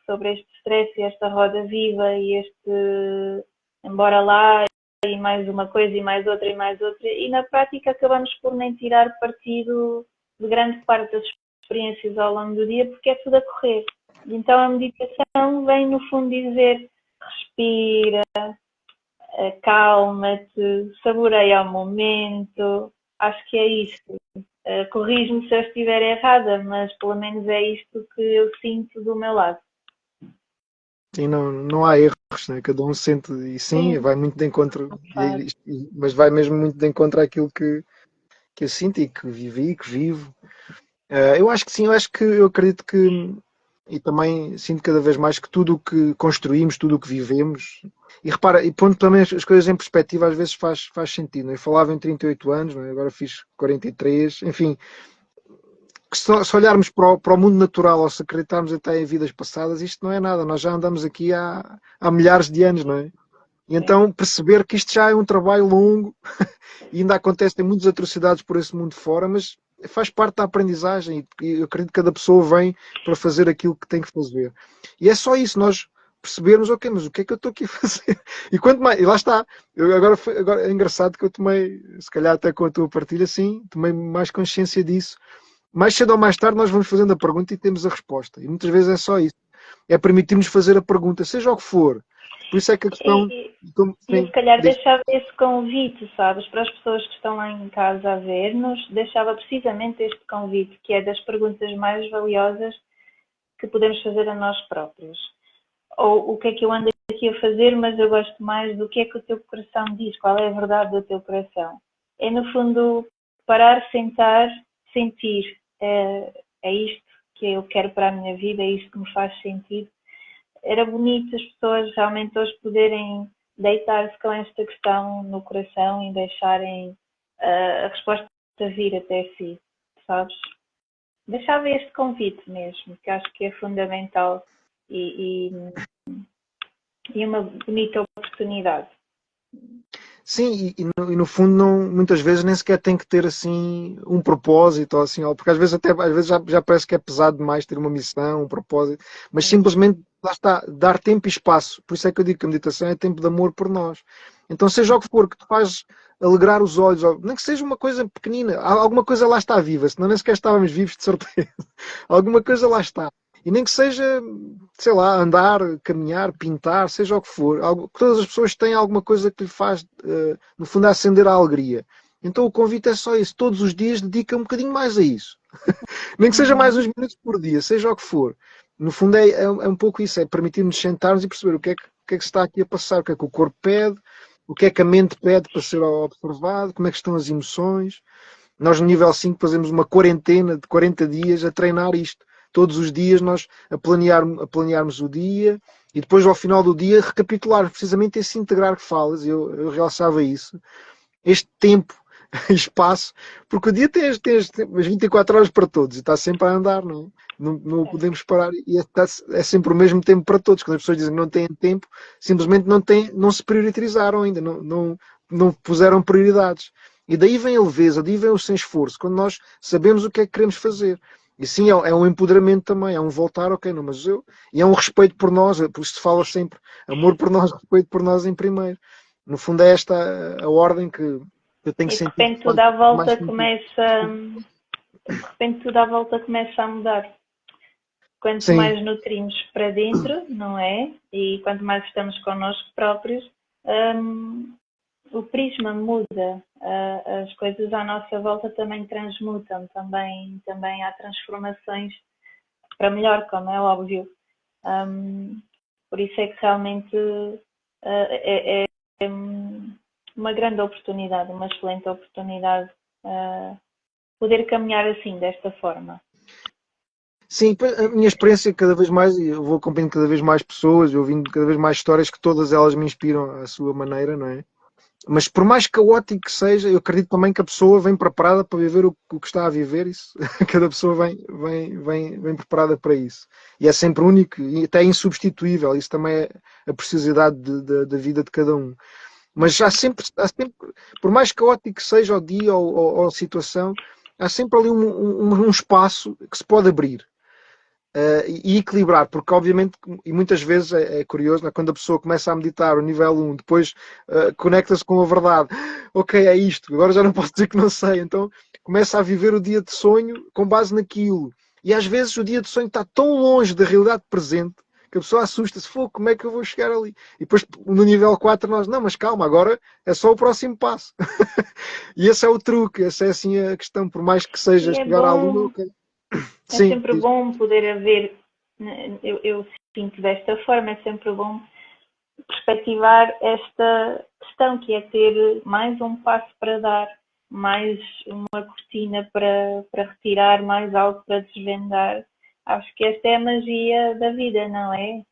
sobre este stress e esta roda viva e este embora lá e mais uma coisa e mais outra e mais outra, e na prática acabamos por nem tirar partido de grande parte das experiências ao longo do dia porque é tudo a correr. E então a meditação vem no fundo dizer respira, acalma-te, saboreia o momento. Acho que é isto. Corrijo-me se eu estiver errada, mas pelo menos é isto que eu sinto do meu lado. Sim, não há erros, né? Cada um sente, e sim, Sim, vai muito de encontro, claro. mas vai mesmo muito de encontro àquilo que eu sinto e que vivi, que vivo. Eu acho que sim, eu acredito que, e também sinto cada vez mais que tudo o que construímos, tudo o que vivemos, e repara, e pondo também as coisas em perspectiva, às vezes faz sentido. Né? Eu falava em 38 anos, né? Agora fiz 43, enfim, que se olharmos para o mundo natural ou se acreditarmos até em vidas passadas, isto não é nada, nós já andamos aqui há milhares de anos, não é? E Sim. então perceber que isto já é um trabalho longo e ainda acontecem muitas atrocidades por esse mundo fora, mas faz parte da aprendizagem e eu acredito que cada pessoa vem para fazer aquilo que tem que fazer. E é só isso, nós percebermos, ok, mas o que é que eu estou aqui a fazer? E quanto mais, e lá está, agora é engraçado que eu tomei, se calhar até com a tua partilha, sim, tomei mais consciência disso. Mais cedo ou mais tarde nós vamos fazendo a pergunta e temos a resposta. E muitas vezes é só isso. É permitirmos fazer a pergunta, seja o que for. Por isso é que a questão. E eu se calhar deixava esse convite, sabes, para as pessoas que estão lá em casa a ver-nos, deixava precisamente este convite, que é das perguntas mais valiosas que podemos fazer a nós próprios. Ou o que é que eu ando aqui a fazer, mas eu gosto mais do que é que o teu coração diz, qual é a verdade do teu coração. É no fundo parar, sentar, sentir. É isto que eu quero para a minha vida, é isto que me faz sentido. Era bonito as pessoas realmente hoje poderem deitar-se com esta questão no coração e deixarem a resposta vir até si, sabes? Deixava este convite mesmo, que acho que é fundamental e uma bonita oportunidade. Sim, e no fundo muitas vezes nem sequer tem que ter assim um propósito ou assim, porque às vezes já parece que é pesado demais ter uma missão, um propósito, mas simplesmente lá está, dar tempo e espaço. Por isso é que eu digo que a meditação é tempo de amor por nós. Então seja o que for que te faz alegrar os olhos, nem que seja uma coisa pequenina, alguma coisa lá está viva, senão nem sequer estávamos vivos de certeza. Alguma coisa lá está. E nem que seja, sei lá, andar, caminhar, pintar, seja o que for. Todas as pessoas têm alguma coisa que lhe faz, no fundo, acender a alegria. Então o convite é só isso. Todos os dias dedica um bocadinho mais a isso. Nem que seja mais uns minutos por dia, seja o que for. No fundo é um pouco isso, é permitir-nos sentarmos e perceber o que é que se está aqui a passar, o que é que o corpo pede, o que é que a mente pede para ser observado, como é que estão as emoções. Nós no nível 5 fazemos uma quarentena de 40 dias a treinar isto. Todos os dias nós a planearmos o dia e depois ao final do dia recapitular precisamente esse integrar que falas, eu realçava isso. este tempo e espaço, porque o dia tem as 24 horas para todos e está sempre a andar, não é? Não podemos parar e é sempre o mesmo tempo para todos. Quando as pessoas dizem que não têm tempo, simplesmente não se priorizaram ainda, não puseram prioridades. E daí vem a leveza, daí vem o sem esforço, quando nós sabemos o que é que queremos fazer. E sim, é um empoderamento também, é um voltar, ok, não, mas eu. E é um respeito por nós, por isso se fala sempre, amor por nós, respeito por nós em primeiro. No fundo é esta a ordem que eu tenho E de sentido que repente faz tudo à mais volta sentido. começa a mudar. Quanto Sim, mais nutrimos para dentro, não é? E quanto mais estamos connosco próprios, o prisma muda, as coisas à nossa volta também transmutam, também há transformações para melhor, como é óbvio. Por isso é que realmente é uma grande oportunidade, uma excelente oportunidade poder caminhar assim, desta forma. sim, a minha experiência cada vez mais, e eu vou acompanhando cada vez mais pessoas, ouvindo cada vez mais histórias que todas elas me inspiram à sua maneira, não é? Mas por mais caótico que seja, eu acredito também que a pessoa vem preparada para viver o que está a viver. Isso. Cada pessoa vem preparada para isso. E é sempre único e até insubstituível. Isso também é a preciosidade da vida de cada um. Mas há sempre, por mais caótico que seja o dia ou a situação, há sempre ali um espaço que se pode abrir. E equilibrar, porque obviamente, e muitas vezes é curioso, né, quando a pessoa começa a meditar o nível 1, depois conecta-se com a verdade, ok, é isto, agora já não posso dizer que não sei, então começa a viver o dia de sonho com base naquilo. E às vezes o dia de sonho está tão longe da realidade presente que a pessoa assusta-se, como é que eu vou chegar ali? E depois no nível 4 nós, não, mas calma, agora é só o próximo passo. E esse é o truque, essa é assim a questão, por mais que seja E chegar à lua, ok. é Sim, sempre bom poder haver, eu sinto desta forma, é sempre bom perspectivar esta questão que é ter mais um passo para dar, mais uma cortina para retirar, mais algo para desvendar. Acho que esta é a magia da vida, não é?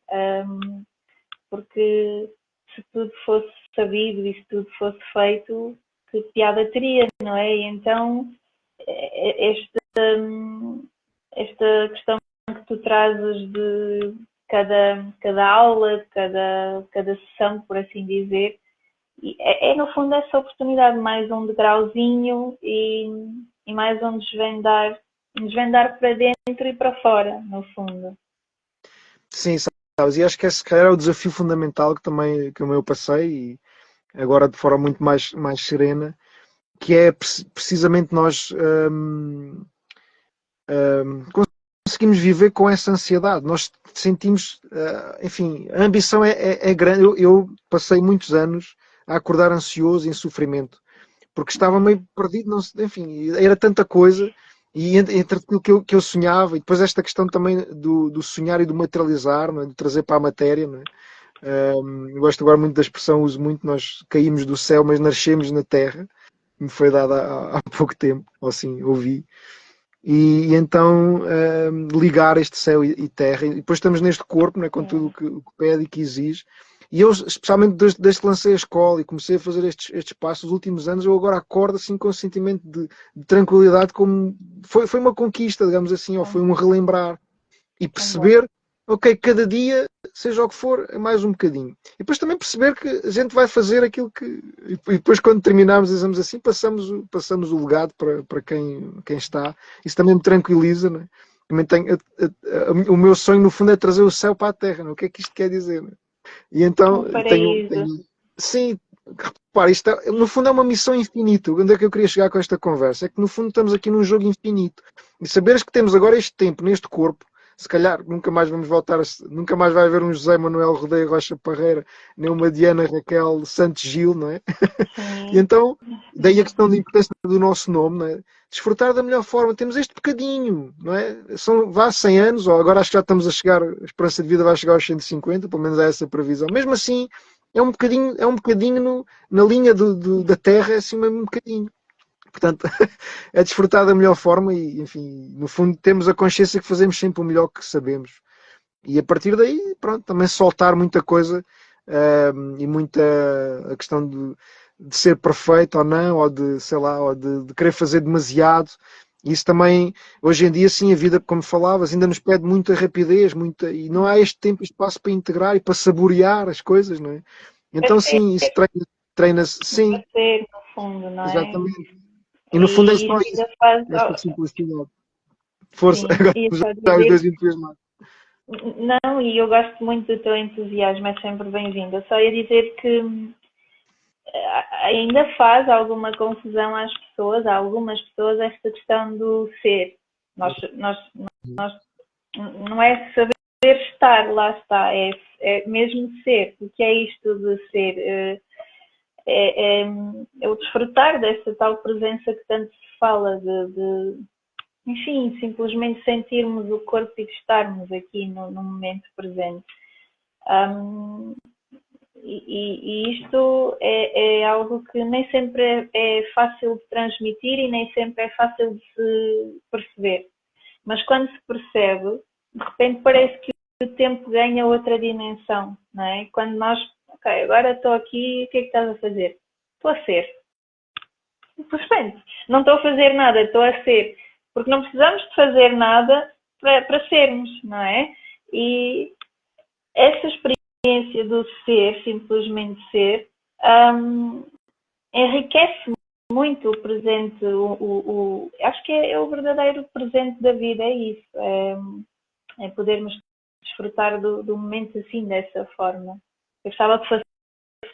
Porque se tudo fosse sabido e se tudo fosse feito, que piada teria, não é? E então, esta questão que tu trazes de cada aula, cada sessão, por assim dizer, é no fundo essa oportunidade, mais um degrauzinho e mais um desvendar para dentro e para fora, no fundo. sim, sabes, e acho que esse se calhar é o desafio fundamental que eu passei, e agora de forma muito mais serena, que é precisamente nós hum, conseguimos viver com essa ansiedade. Nós sentimos, enfim, a ambição é grande. Eu passei muitos anos a acordar ansioso e em sofrimento, porque estava meio perdido, não, enfim, era tanta coisa. E entre aquilo que eu sonhava, e depois esta questão também do sonhar e do materializar, não é? De trazer para a matéria, não é? Eu gosto agora muito da expressão, uso muito, nós caímos do céu, mas nascemos na terra, me foi dada há pouco tempo, ou assim, ouvi. E então ligar este céu e terra, e depois estamos neste corpo, né, com tudo Sim, o que pede e que exige. E eu, especialmente desde que lancei a escola e comecei a fazer estes passos, os últimos anos, eu agora acordo assim com um sentimento de tranquilidade, como foi uma conquista, digamos assim, ou foi um também, relembrar e também. perceber, ok, cada dia, seja o que for, é mais um bocadinho. E depois também perceber que a gente vai fazer aquilo que. E depois, quando terminarmos, dizemos assim, passamos o legado para quem está. Isso também me tranquiliza, né? Também o meu sonho, no fundo, é trazer o céu para a terra. Né? O que é que isto quer dizer? Né? E então, Um paraíso. sim, repara, isto no fundo é uma missão infinita. Onde é que eu queria chegar com esta conversa? É que no fundo estamos aqui num jogo infinito. E saberes que temos agora este tempo, neste corpo, se calhar nunca mais vamos voltar, nunca mais vai haver um José Manuel Rodeio Rocha Parreira, nem uma Diana Raquel Santos Gil, não é? E Sim, então, daí a questão da importância do nosso nome, não é? Desfrutar da melhor forma. Temos este bocadinho, não é? Vá 100 anos, ou agora acho que já estamos a chegar, a esperança de vida vai chegar aos 150, pelo menos é essa a previsão. Mesmo assim, é um bocadinho na linha da Terra, é assim mesmo um bocadinho. Portanto, é desfrutar da melhor forma e, enfim, no fundo temos a consciência que fazemos sempre o melhor que sabemos. E a partir daí, pronto, também soltar muita coisa, e muita a questão de ser perfeito ou não, ou de, sei lá, ou de querer fazer demasiado. Isso também, hoje em dia, sim, a vida, como falavas, ainda nos pede muita rapidez, e não há este tempo e espaço para integrar e para saborear as coisas, não é? Então, É sim, isso treina-se, sim, para ser, no fundo, não é? exatamente. E no fundo é E só isso isso, ainda faz. esta simplicidade. Força, Sim, agora e já só já os dizer dois entusiasmados. não, e eu gosto muito do teu entusiasmo, é sempre bem-vindo. Eu só ia dizer que ainda faz alguma confusão às pessoas, a algumas pessoas, esta questão do ser. Nós nós não é saber estar, lá está, é mesmo ser. O que é isto de ser? É o desfrutar dessa tal presença que tanto se fala, enfim, simplesmente sentirmos o corpo e estarmos aqui no momento presente. Um, e isto é algo que nem sempre é fácil de transmitir e nem sempre é fácil de se perceber. Mas quando se percebe, de repente parece que o tempo ganha outra dimensão, não é? Quando nós, ok, agora estou aqui, o que é que estás a fazer? Estou a ser. Simplesmente. Não estou a fazer nada, estou a ser. Porque não precisamos de fazer nada para sermos, não é? E essa experiência do ser, simplesmente ser, um, enriquece muito o presente. Acho que é o verdadeiro presente da vida, é isso. É podermos desfrutar do momento assim, dessa forma. Eu gostava que fosse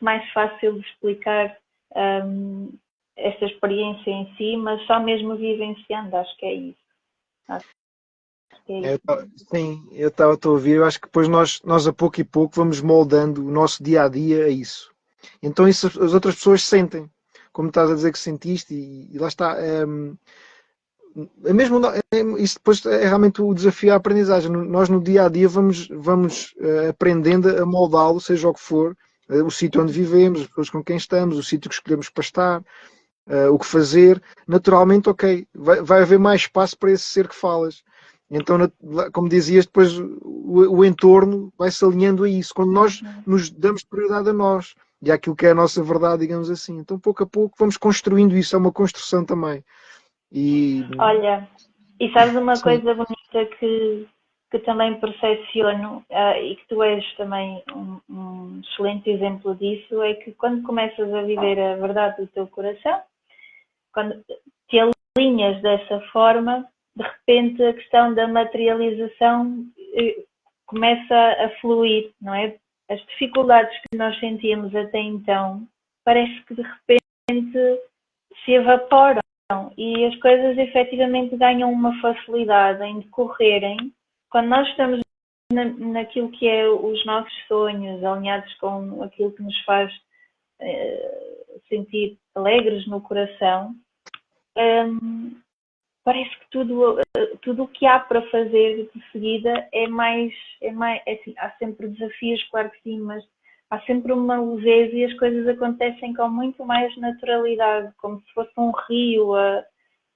mais fácil de explicar um, esta experiência em si, mas só mesmo vivenciando, acho que é isso. Acho que é isso. Sim, eu estava a ouvir, eu acho que depois nós a pouco e pouco vamos moldando o nosso dia a dia a isso. Então isso as outras pessoas sentem, como estás a dizer que sentiste, e lá está. É mesmo, isso depois é realmente o desafio à aprendizagem. Nós no dia a dia vamos aprendendo a moldá-lo, seja o que for, o sítio onde vivemos, as pessoas com quem estamos, o sítio que escolhemos para estar, o que fazer. Naturalmente, ok, vai haver mais espaço para esse ser que falas. Então, como dizias, depois o entorno vai se alinhando a isso. Quando nós nos damos prioridade a nós e àquilo que é a nossa verdade, digamos assim. Então, pouco a pouco, vamos construindo isso. É uma construção também. E Olha, e sabes uma sim, coisa bonita que também percepciono, e que tu és também um excelente exemplo disso, é que quando começas a viver a verdade do teu coração, quando te alinhas dessa forma, de repente a questão da materialização começa a fluir, não é? As dificuldades que nós sentíamos até então, parece que de repente se evaporam e as coisas efetivamente ganham uma facilidade em decorrerem quando nós estamos naquilo que é os nossos sonhos, alinhados com aquilo que nos faz sentir alegres no coração. Parece que tudo o que há para fazer de seguida assim, há sempre desafios, claro que sim, mas há sempre uma leveza e as coisas acontecem com muito mais naturalidade, como se fosse um rio,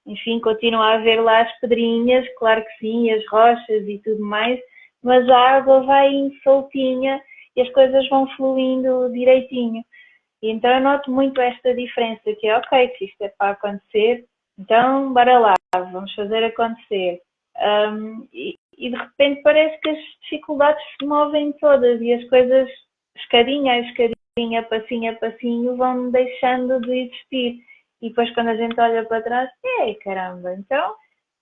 enfim, continua a haver lá as pedrinhas, claro que sim, as rochas e tudo mais, mas a água vai soltinha e as coisas vão fluindo direitinho. E então eu noto muito esta diferença, que é ok, se isto é para acontecer, então bora lá, vamos fazer acontecer. E de repente parece que as dificuldades se movem todas e as coisas, escadinha a escadinha, passinho a passinho, vão deixando de existir. E depois quando a gente olha para trás, caramba, então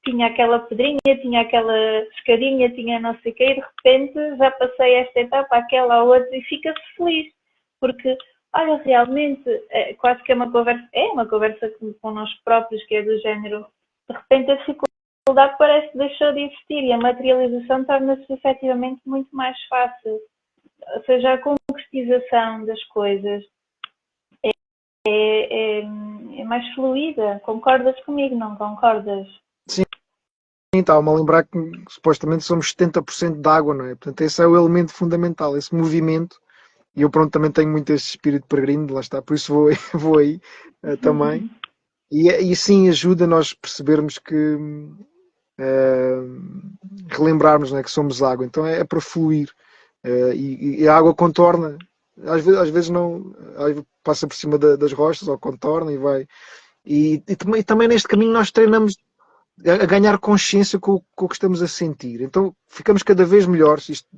tinha aquela pedrinha, tinha aquela escadinha, tinha não sei o quê, e de repente já passei esta etapa, aquela, a outra, e fica-se feliz. Porque olha, realmente, quase que é uma conversa com nós próprios, que é do género, de repente a dificuldade parece que deixou de existir e a materialização torna-se efetivamente muito mais fácil. Ou seja, a concretização das coisas é, é, é mais fluida. Concordas comigo, não concordas? sim, estava-me a lembrar que supostamente somos 70% de água, não é? Portanto, esse é o elemento fundamental, esse movimento. E eu, pronto, também tenho muito este espírito peregrino, lá está, por isso vou, vou aí também. E sim, ajuda nós percebermos que relembrarmos, né, que somos água. Então é para fluir. E a água contorna. às vezes não, passa por cima das rochas ou contorna e vai. E também neste caminho nós treinamos a ganhar consciência com o que estamos a sentir. Então ficamos cada vez melhores. Isto,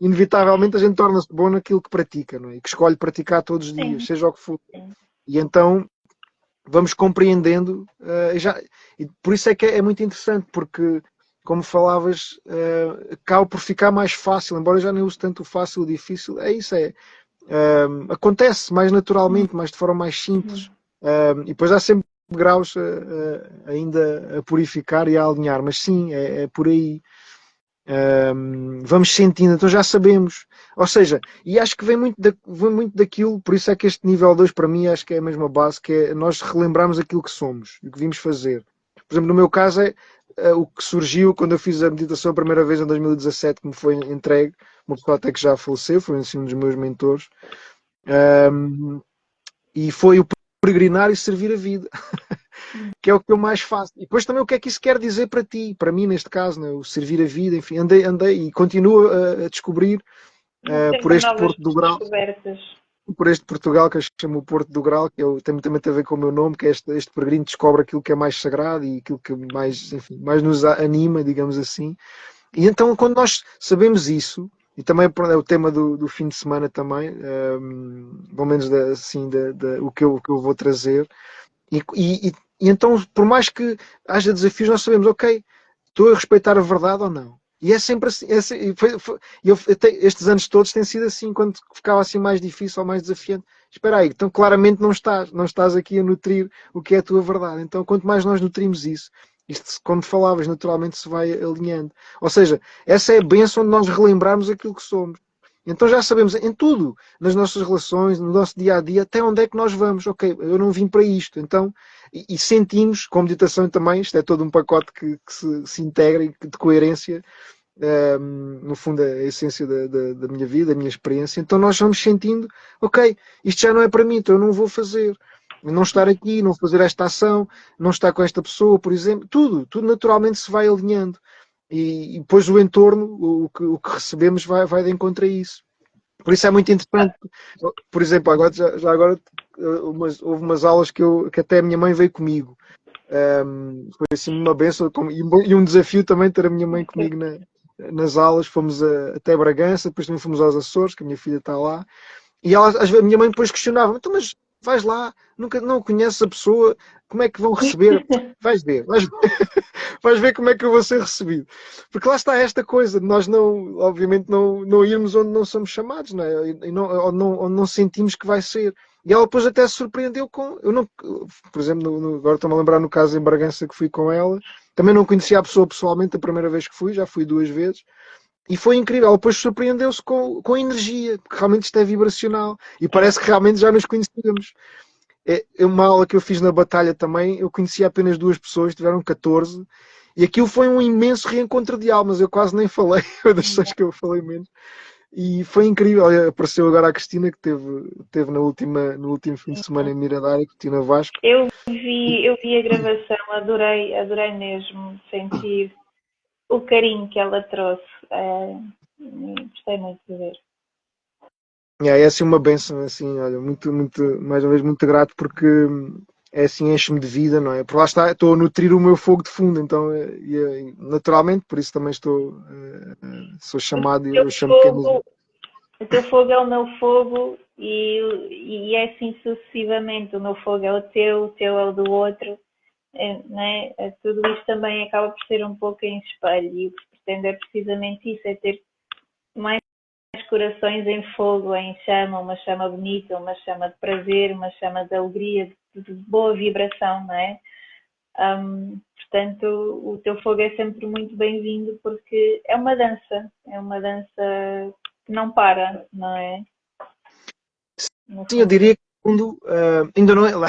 inevitavelmente a gente torna-se bom naquilo que pratica, não é? E que escolhe praticar todos os dias, Sim, seja o que for. sim. E então vamos compreendendo, e por isso é que é muito interessante, porque, como falavas, acaba por ficar mais fácil, embora eu já nem use tanto o fácil e o difícil, é isso, acontece mais naturalmente, mais de forma mais simples, e depois há sempre graus ainda a purificar e a alinhar, mas sim, é por aí. Vamos sentindo, então já sabemos. Ou seja, e acho que vem muito daquilo, por isso é que este nível 2 para mim acho que é a mesma base, que é nós relembrarmos aquilo que somos e o que vimos fazer. Por exemplo, no meu caso o que surgiu quando eu fiz a meditação a primeira vez em 2017, que me foi entregue, uma pessoa até que já faleceu, foi assim, um dos meus mentores, um, e foi o peregrinar e servir a vida. Que é o que eu mais faço. E depois também o que é que isso quer dizer para ti, para mim neste caso, né? O servir a vida, enfim, andei e continuo a descobrir por Sempre este novas Porto do Grau, descobertas. por este Portugal que eu chamo o Porto do Grau, que tem também a ver com o meu nome, que é este peregrino que descobre aquilo que é mais sagrado e aquilo que mais, enfim, mais nos anima, digamos assim. E então quando nós sabemos isso, e também é o tema do fim de semana também, pelo menos assim, o que eu vou trazer, e então, por mais que haja desafios, nós sabemos, ok, estou a respeitar a verdade ou não. E é sempre assim. Estes anos todos têm sido assim, quando ficava assim mais difícil ou mais desafiante. Espera aí, então claramente não estás aqui a nutrir o que é a tua verdade. Então, quanto mais nós nutrimos isso, isto, como falavas, naturalmente se vai alinhando. Ou seja, essa é a bênção de nós relembrarmos aquilo que somos. Então já sabemos em tudo, nas nossas relações, no nosso dia a dia, até onde é que nós vamos. Ok, eu não vim para isto. Então, e sentimos, com meditação também, isto é todo um pacote que se integra e de coerência, no fundo, a essência da minha vida, da minha experiência. Então nós vamos sentindo, ok, isto já não é para mim, então eu não vou fazer. Não estar aqui, não fazer esta ação, não estar com esta pessoa, por exemplo, tudo naturalmente se vai alinhando. E depois o entorno, o que recebemos, vai de encontro a isso. Por isso é muito interessante. Por exemplo, agora, já agora houve umas aulas que até a minha mãe veio comigo. Foi assim uma benção e um desafio também ter a minha mãe comigo nas aulas. Fomos até Bragança, depois também fomos aos Açores, que a minha filha está lá. E a minha mãe depois questionava: então, mas vais lá, nunca não conheces a pessoa, como é que vão receber? Vais ver, vais ver como é que eu vou ser recebido. Porque lá está esta coisa de nós não, obviamente, não irmos onde não somos chamados, não é? E não, onde não sentimos que vai ser. E ela depois até se surpreendeu com. Eu não, por exemplo, agora estou-me a lembrar no caso em Bragança que fui com ela, também não conhecia a pessoa pessoalmente a primeira vez que fui, já fui 2 vezes. E foi incrível, ela depois surpreendeu-se com a energia, porque realmente isto é vibracional e parece que realmente já nos conhecíamos. É uma aula que eu fiz na batalha também, eu conhecia apenas 2 pessoas, tiveram 14, e aquilo foi um imenso reencontro de almas, eu quase nem falei, foi das pessoas que eu falei menos, e foi incrível. Olha, apareceu agora a Cristina, que teve no último fim de semana em Miradar, a Cristina Vasco. Eu vi a gravação, adorei mesmo sentir o carinho que ela trouxe. Gostei muito de ver. É assim uma benção, assim, olha, muito, muito, mais uma vez muito grato, porque é assim, enche-me de vida, não é? Por lá está, estou a nutrir o meu fogo de fundo, então, naturalmente, por isso também sou chamado, e O teu eu chamo que é mesmo. fogo, o teu fogo é o meu fogo e é assim sucessivamente. O meu fogo é o teu é o do outro. Né? Tudo isto também acaba por ser um pouco em espelho e o que se pretende é precisamente isso, é ter mais corações em fogo, em chama, uma chama bonita, uma chama de prazer, uma chama de alegria, de boa vibração, não é? Portanto, o teu fogo é sempre muito bem-vindo porque é uma dança que não para, não é? No Sim, eu fundo. diria que no fundo, ainda não é lá.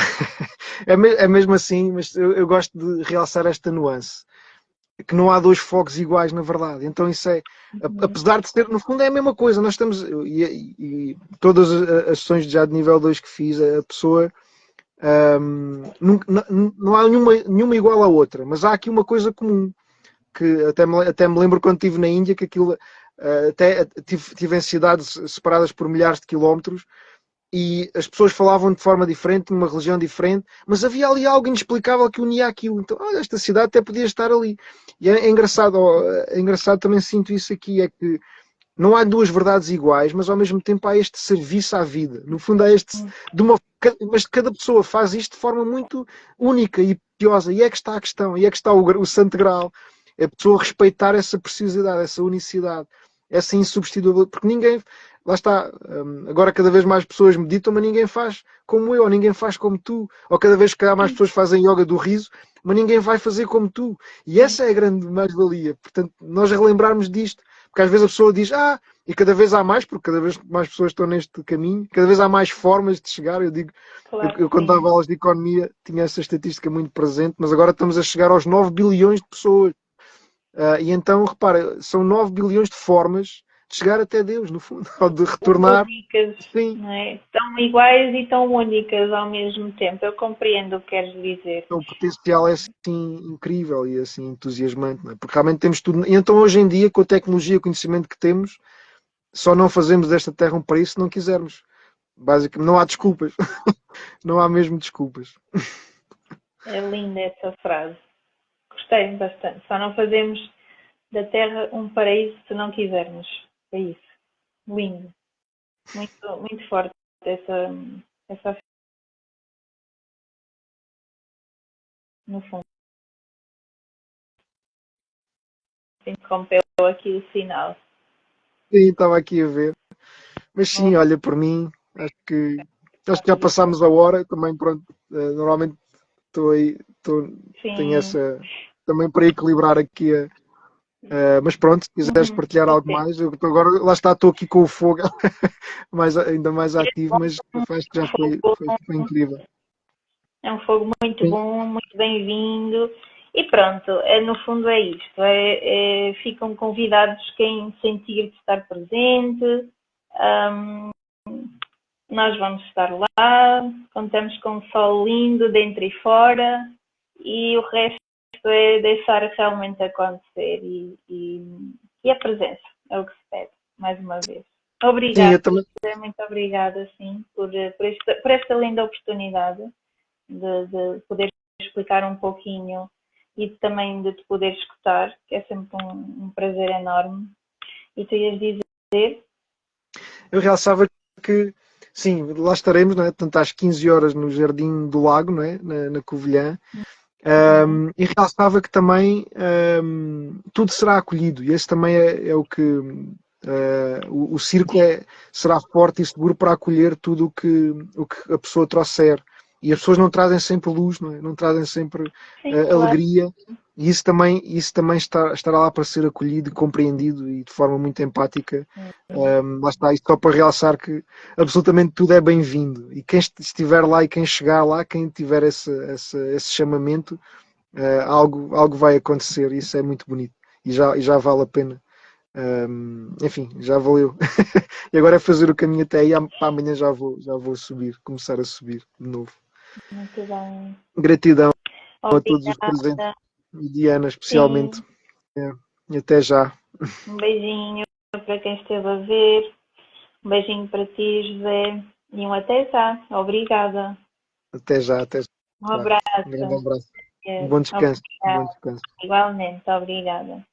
É mesmo assim, mas eu gosto de realçar esta nuance. Que não há 2 fogos iguais, na verdade. Então isso apesar de ser, no fundo é a mesma coisa. Nós estamos, e todas as sessões já de nível 2 que fiz, a pessoa, não há nenhuma igual à outra, mas há aqui uma coisa comum, que até me lembro quando estive na Índia, que aquilo, até tive em cidades separadas por milhares de quilómetros e as pessoas falavam de forma diferente, numa religião diferente, mas havia ali algo inexplicável que unia aquilo. Então, olha, esta cidade até podia estar ali. E é engraçado, é engraçado, também sinto isso aqui, é que não há duas verdades iguais, mas ao mesmo tempo há este serviço à vida. No fundo, há este. Mas cada pessoa faz isto de forma muito única e preciosa. E é que está a questão, e é que está o Santo Graal. É a pessoa respeitar essa preciosidade, essa unicidade, essa insubstituibilidade. Porque ninguém. Lá está. Agora cada vez mais pessoas meditam, mas ninguém faz como eu, ou ninguém faz como tu. Ou cada vez que há mais pessoas fazem yoga do riso, mas ninguém vai fazer como tu. E essa é a grande mais-valia. Portanto, nós relembrarmos disto. Porque às vezes a pessoa diz, e cada vez há mais, porque cada vez mais pessoas estão neste caminho, cada vez há mais formas de chegar. Eu digo, Claro eu quando dava aulas de economia tinha essa estatística muito presente, mas agora estamos a chegar aos 9 bilhões de pessoas. E então, repara, são 9 bilhões de formas de chegar até Deus, no fundo, ou de retornar. únicas, Sim. não é? Tão iguais e tão únicas ao mesmo tempo. Eu compreendo o que queres dizer. O potencial é assim incrível e assim entusiasmante, não é? Porque realmente temos tudo. E então hoje em dia, com a tecnologia e o conhecimento que temos, só não fazemos desta terra um paraíso se não quisermos. Basicamente, não há desculpas. Não há mesmo desculpas. É linda essa frase. Gostei bastante. Só não fazemos da Terra um paraíso se não quisermos. É isso. Lindo. Muito, muito forte essa no fundo. Interrompeu aqui o sinal. Sim, estava aqui a ver. Mas sim, olha, por mim, acho que já passámos a hora. Também, pronto, normalmente estou aí, tenho Sim. essa, também para equilibrar aqui mas pronto, se quiseres partilhar algo Sim. mais, eu agora lá está, estou aqui com o fogo ainda mais ativo, mas acho que já foi incrível. É um fogo muito Sim, bom, muito bem-vindo. E pronto, no fundo é isto. Ficam convidados quem sentir de estar presente. Um, nós vamos estar lá, contamos com um sol lindo dentro e fora, e o resto é deixar realmente acontecer e a presença, é o que se pede, mais uma vez. sim, eu Obrigada, também. muito obrigada, sim, por esta linda oportunidade de poder explicar um pouquinho e também de te poder escutar, que é sempre um prazer enorme. E tu ias dizer? Eu realçava que, sim, lá estaremos, não é? Portanto, às 15 horas no Jardim do Lago, não é? Na Covilhã. E realçava que também tudo será acolhido, e esse também é o que o círculo será forte e seguro para acolher tudo o que a pessoa trouxer. E as pessoas não trazem sempre luz, não é? Não trazem sempre Sim, claro. alegria, e isso também estará lá para ser acolhido e compreendido e de forma muito empática. Lá está, isto só para realçar que absolutamente tudo é bem-vindo, e quem estiver lá e quem chegar lá, quem tiver esse chamamento, algo vai acontecer, e isso é muito bonito e já vale a pena. Enfim, já valeu. E agora é fazer o caminho até aí, para amanhã já vou subir, começar a subir de novo. Muito bem. Gratidão a todos os presentes Obrigada. e Diana especialmente. Sim. E até já. Um beijinho para quem esteve a ver. Um beijinho para ti, José. E um até já. Obrigada. Até já, até Um já. Um grande abraço. abraço. Um bom descanso. Um bom Obrigada. descanso. Igualmente. Obrigada.